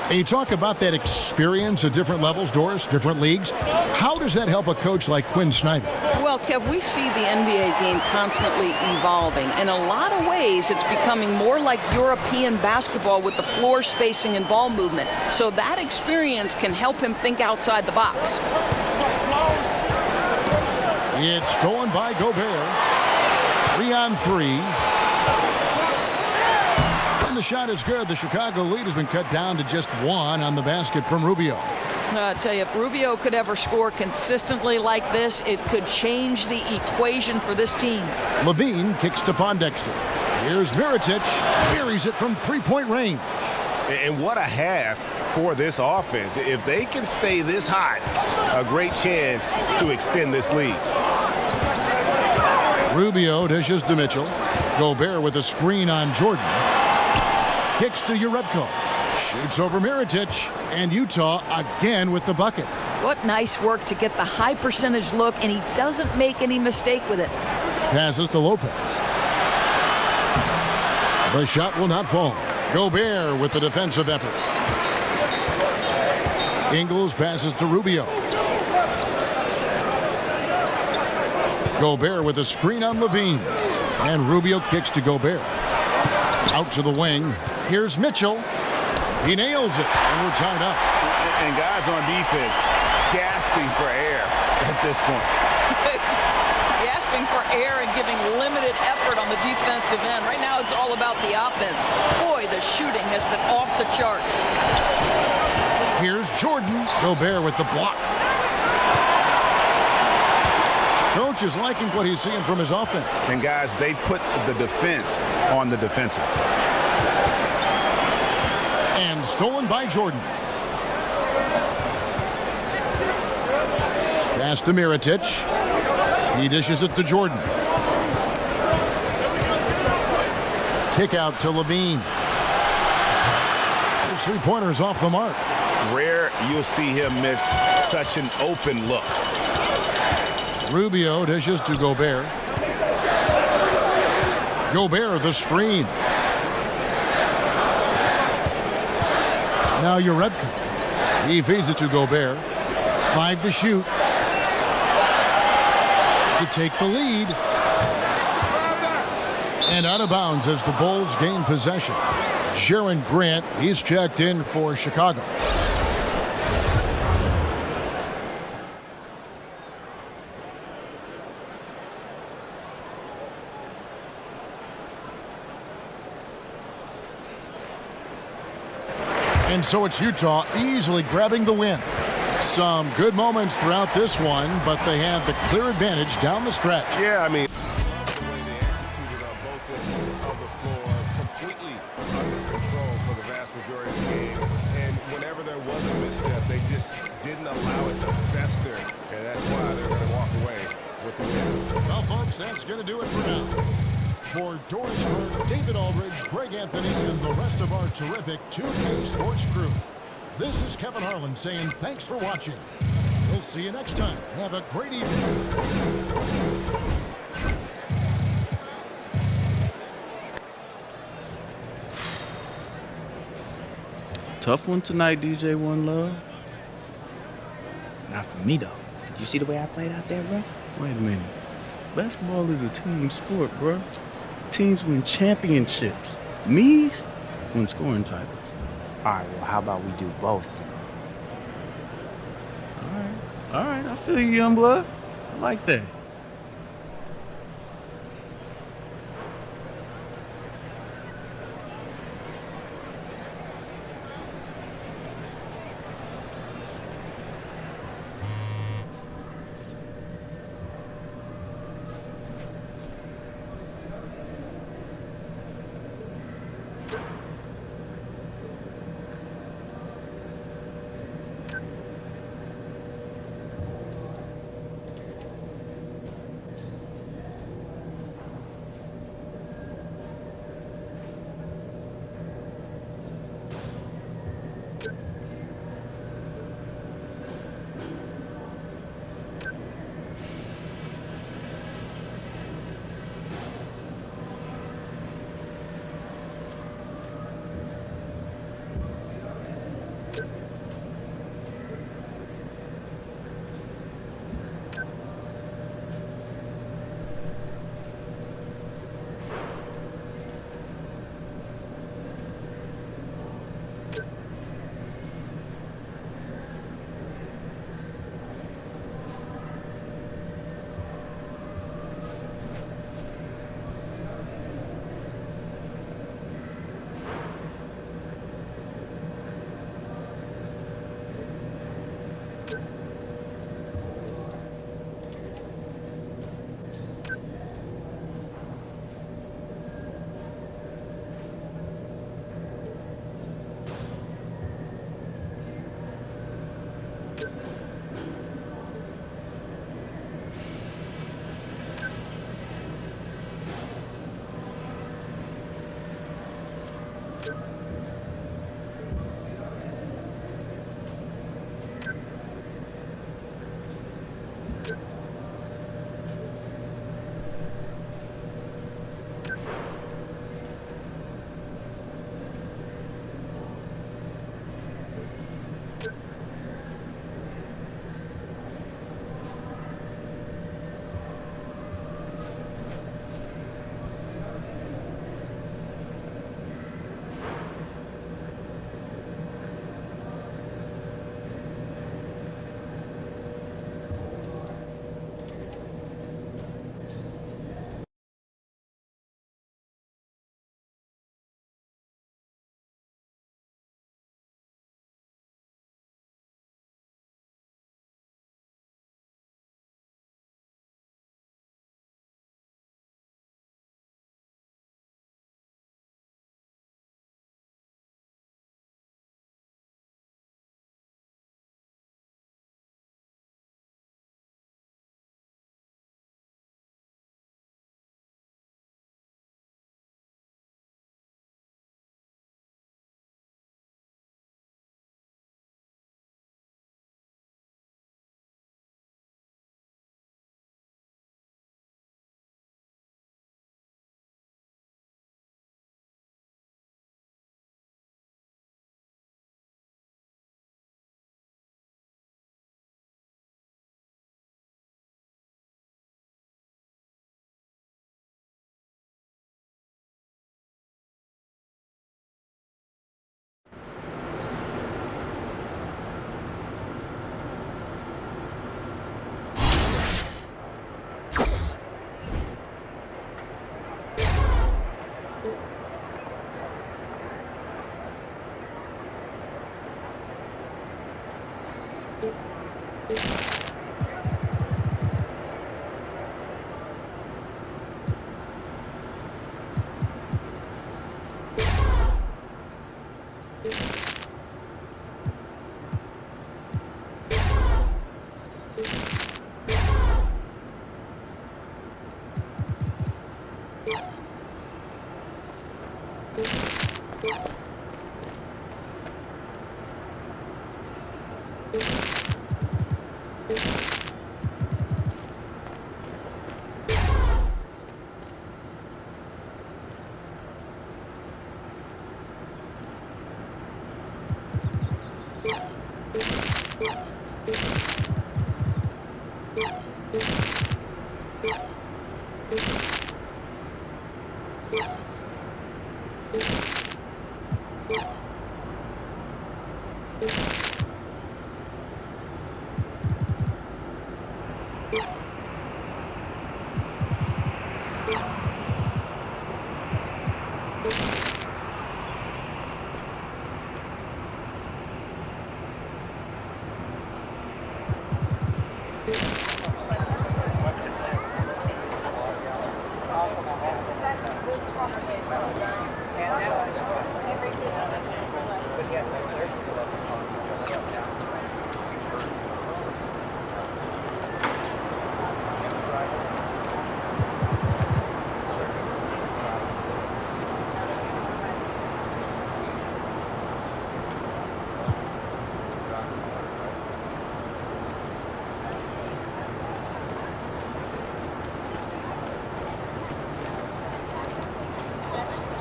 And you talk about that experience at different levels, Doris, different leagues. How does that help a coach like Quinn Snyder? Well, Kev, we see the NBA game constantly evolving. In a lot of ways, it's becoming more like European basketball with the floor spacing and ball movement. So that experience can help him think outside the box. It's stolen by Gobert. 3-on-3. The shot is good. The Chicago lead has been cut down to just 1 on the basket from Rubio. I tell you, if Rubio could ever score consistently like this, it could change the equation for this team. Levine kicks to Pondexter. Here's Mirotic. Buries it from three-point range. And what a half for this offense. If they can stay this hot, a great chance to extend this lead. Rubio dishes to Mitchell. Gobert with a screen on Jordan. Kicks to Jerebko. Shoots over Mirotic. And Utah again with the bucket. What nice work to get the high percentage look, and he doesn't make any mistake with it. Passes to Lopez. The shot will not fall. Gobert with the defensive effort. Ingles passes to Rubio. Gobert with a screen on Levine. And Rubio kicks to Gobert. Out to the wing. Here's Mitchell. He nails it, and we're tied up. And guys on defense gasping for air at this point. Gasping for air and giving limited effort on the defensive end. Right now it's all about the offense. Boy, the shooting has been off the charts. Here's Jordan. Gobert with the block. Coach is liking what he's seeing from his offense. And guys, they put the defense on the defensive. And stolen by Jordan. Pass to Mirotic. He dishes it to Jordan. Kick out to Levine. His three-pointer's off the mark. Rare you'll see him miss such an open look. Rubio dishes to Gobert. Gobert the screen. Now Jerebko. He feeds it to Gobert. 5 to shoot. To take the lead. And out of bounds as the Bulls gain possession. Sharon Grant, he's checked in for Chicago. And so it's Utah easily grabbing the win. Some good moments throughout this one, but they had the clear advantage down the stretch. Yeah, I mean, completely under control for the vast majority of the game. And whenever there was a misstep, they just didn't allow it to fester. And that's why they're going to walk away with the win. Well, folks, that's going to do it for now. For Doris Burke, David Aldridge, Greg Anthony, and the rest of our terrific 2K Sports crew, this is Kevin Harlan saying thanks for watching. We'll see you next time. Have a great evening. Tough one tonight, DJ One Love. Not for me, though. Did you see the way I played out there, bro? Wait a minute. Basketball is a team sport, bro. Teams win championships. Me's win scoring titles. All right, well, how about we do both then? All right, I feel you, young blood. I like that.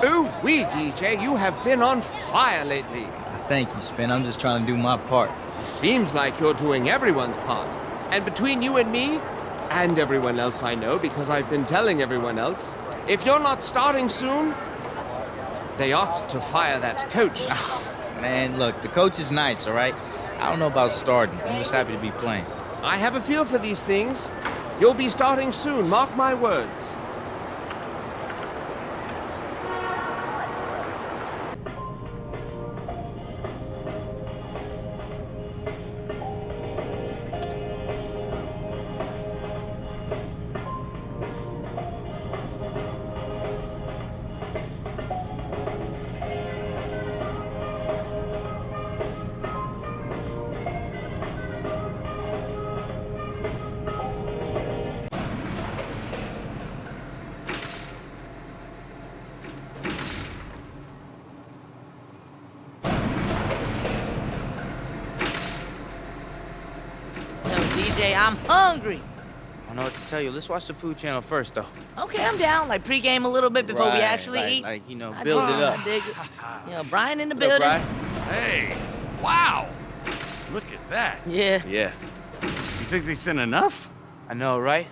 Ooh-wee, DJ, you have been on fire lately. Thank you, Spin. I'm just trying to do my part. Seems like you're doing everyone's part. And between you and me, and everyone else I know, because I've been telling everyone else, if you're not starting soon, they ought to fire that coach. Man, look, the coach is nice, all right? I don't know about starting. I'm just happy to be playing. I have a feel for these things. You'll be starting soon, mark my words. DJ. I'm hungry. I don't know what to tell you. Let's watch the Food Channel first, though. Okay, I'm down. Like pregame a little bit before we actually eat. Like, you know, I build dig it up. I dig it. You know, Brian in the What up, building. Brian? Hey, wow. Look at that. Yeah. Yeah. You think they sent enough? I know, right?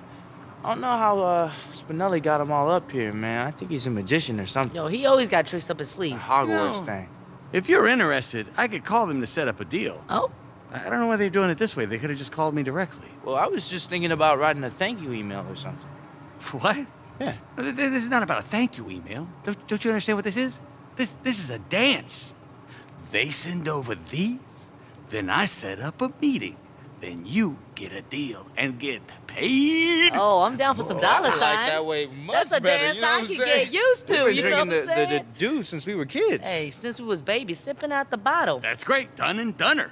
I don't know how Spinelli got them all up here, man. I think he's a magician or something. Yo, he always got tricks up his sleeve. Hogwarts No. thing. If you're interested, I could call them to set up a deal. Oh? I don't know why they're doing it this way. They could have just called me directly. Well, I was just thinking about writing a thank you email or something. What? Yeah. This is not about a thank you email. Don't you understand what this is? This is a dance. They send over these, then I set up a meeting. Then you get a deal and get paid. Oh, I'm down for some dollar signs. I like that way much That's a better, dance you know I what can I'm saying? get used to. We've been You know what I'm drinking saying? the dew since we were kids. Hey, since we was babies, sipping out the bottle. That's great. Done and doneer.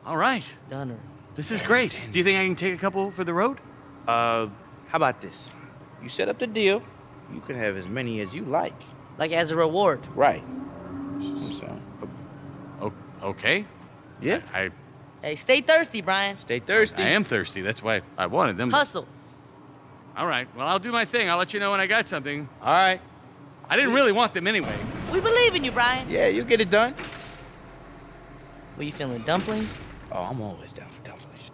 All right. Doneer. This is great. Do you think I can take a couple for the road? How about this? You set up the deal. You can have as many as you like. Like as a reward. Right. So. Okay. Yeah. Hey, stay thirsty, Brian. Stay thirsty. I am thirsty. That's why I wanted them. Hustle. All right. Well, I'll do my thing. I'll let you know when I got something. All right. I didn't really want them anyway. We believe in you, Brian. Yeah, you get it done. Were you feeling dumplings? Oh, I'm always down for dumplings.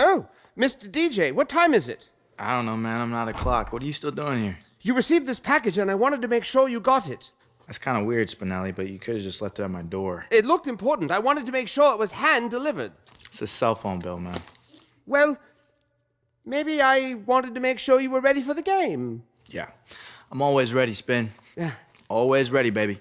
Oh, Mr. DJ, what time is it? I don't know, man. I'm not a clock. What are you still doing here? You received this package and I wanted to make sure you got it. That's kind of weird, Spinelli, but you could have just left it at my door. It looked important. I wanted to make sure it was hand-delivered. It's a cell phone bill, man. Well, maybe I wanted to make sure you were ready for the game. Yeah. I'm always ready, Spin. Yeah. Always ready, baby.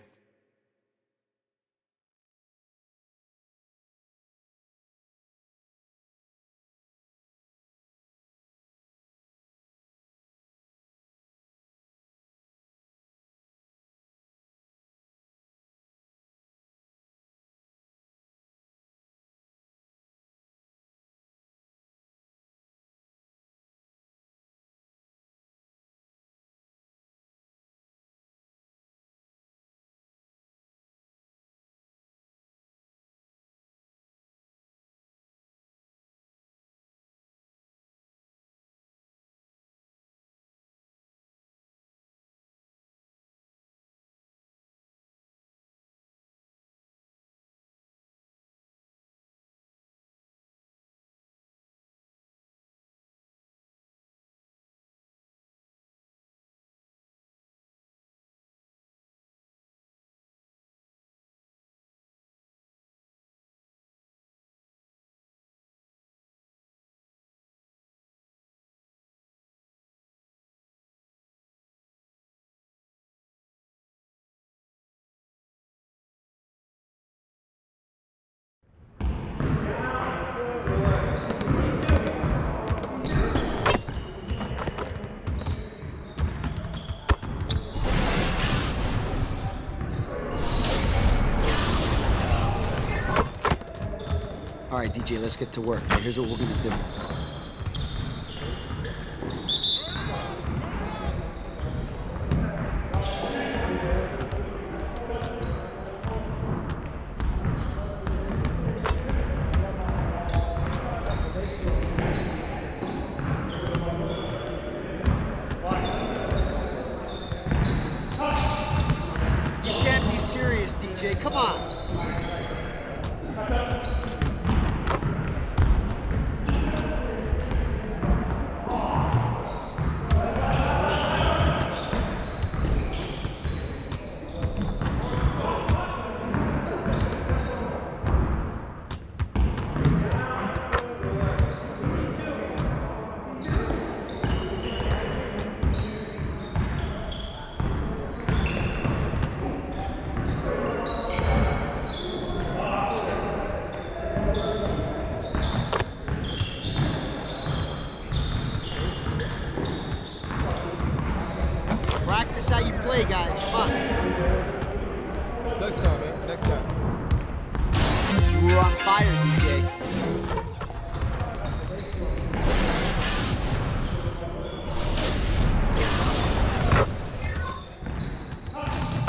All right, DJ, let's get to work. Here's what we're gonna do. on fire, DJ.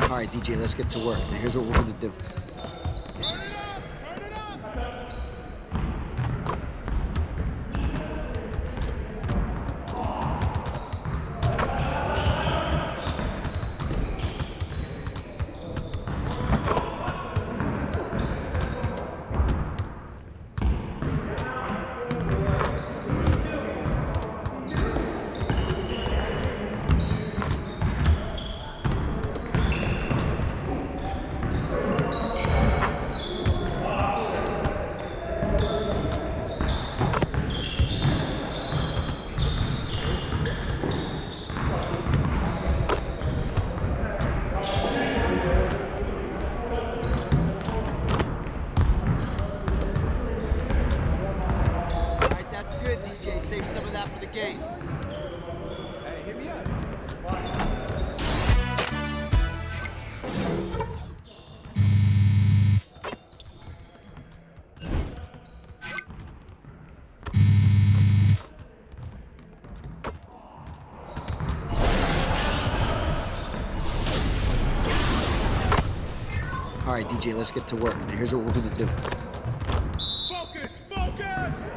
All right, DJ, let's get to work. Now, here's what we're gonna do. That's good, DJ. Save some of that for the game. Hey, hit me up. All right, DJ, let's get to work. Now, here's what we're gonna do. Focus, focus!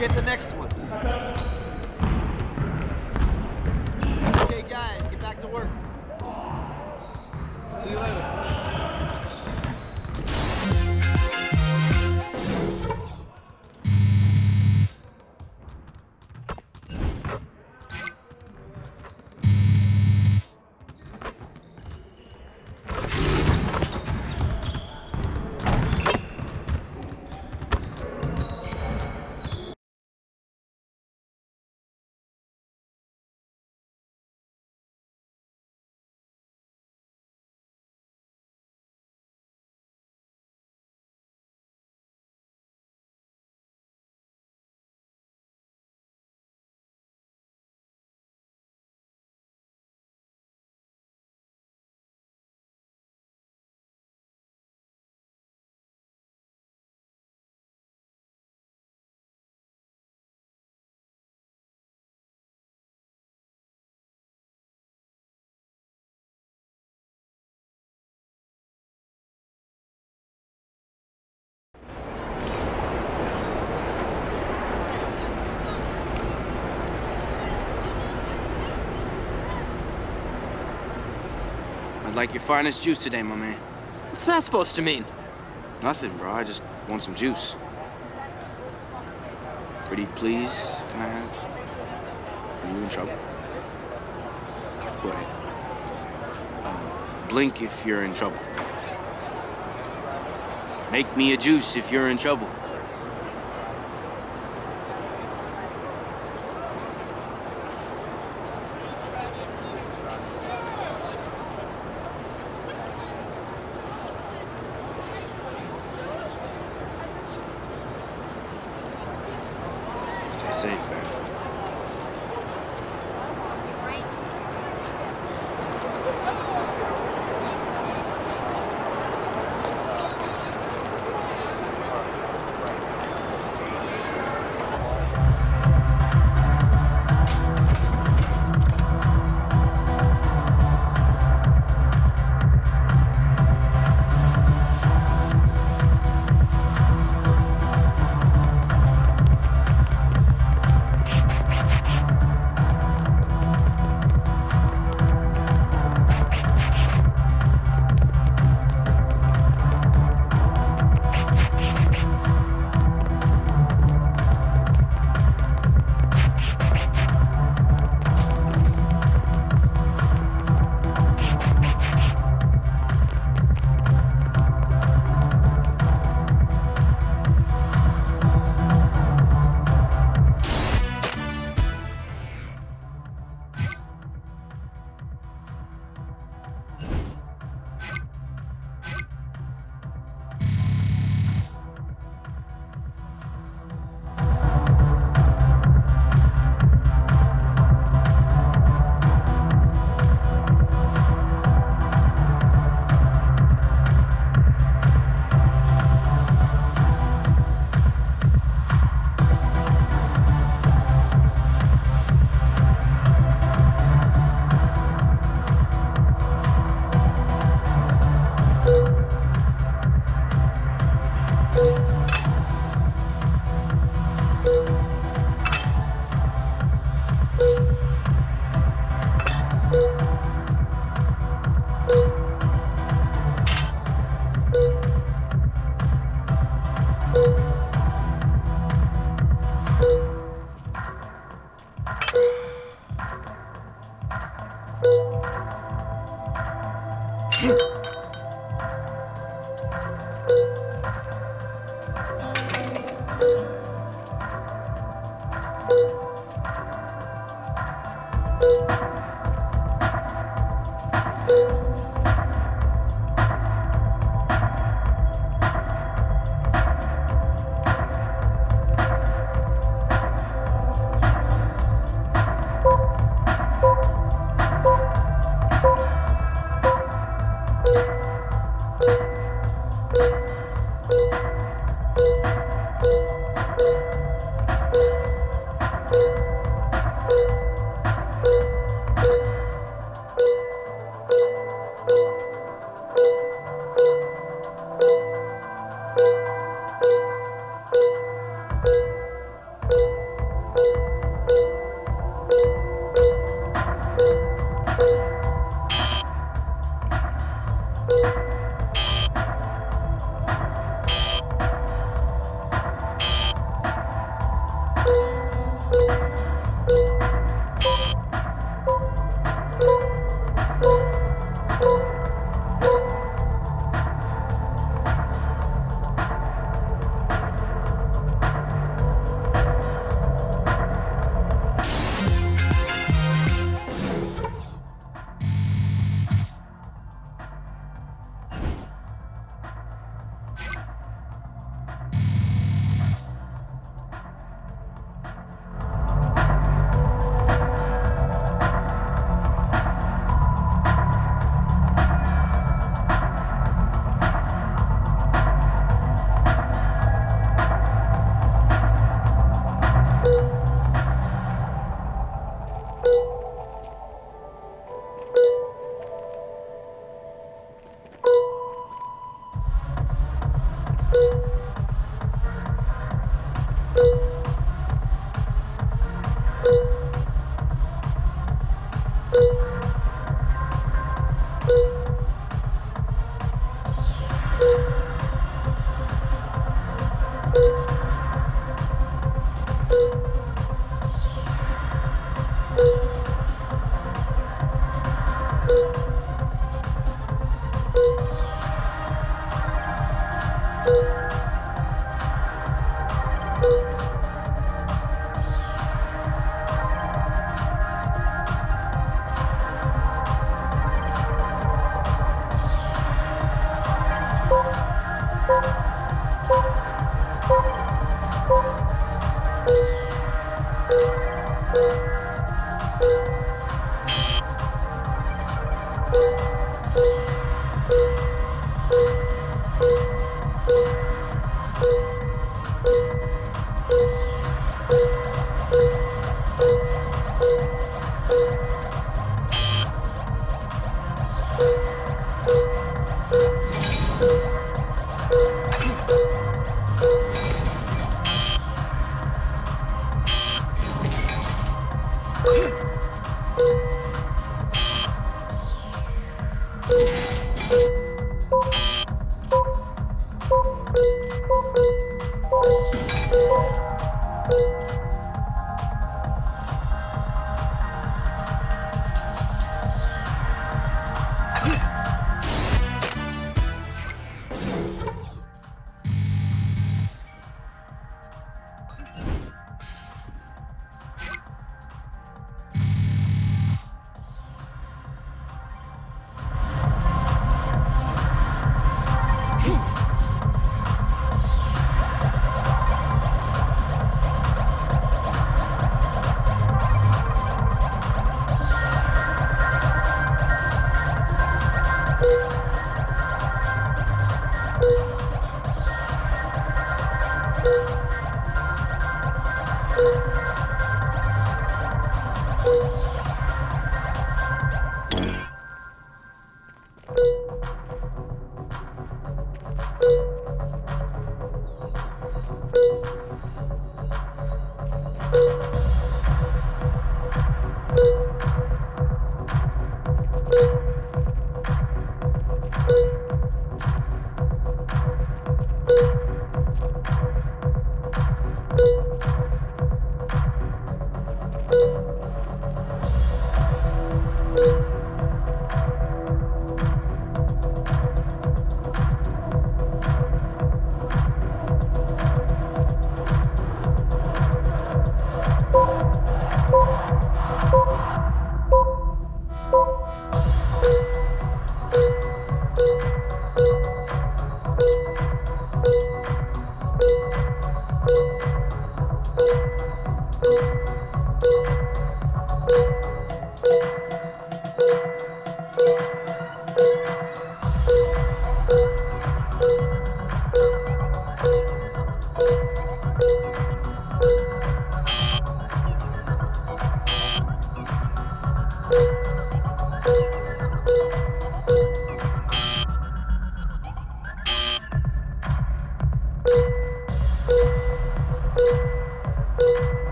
Get the next one. Okay, guys, get back to work. See you later. I'd like your finest juice today, my man. What's that supposed to mean? Nothing, bro. I just want some juice. Pretty please, can I have? Are you in trouble? What? Blink if you're in trouble. Make me a juice if you're in trouble. Stay safe, man.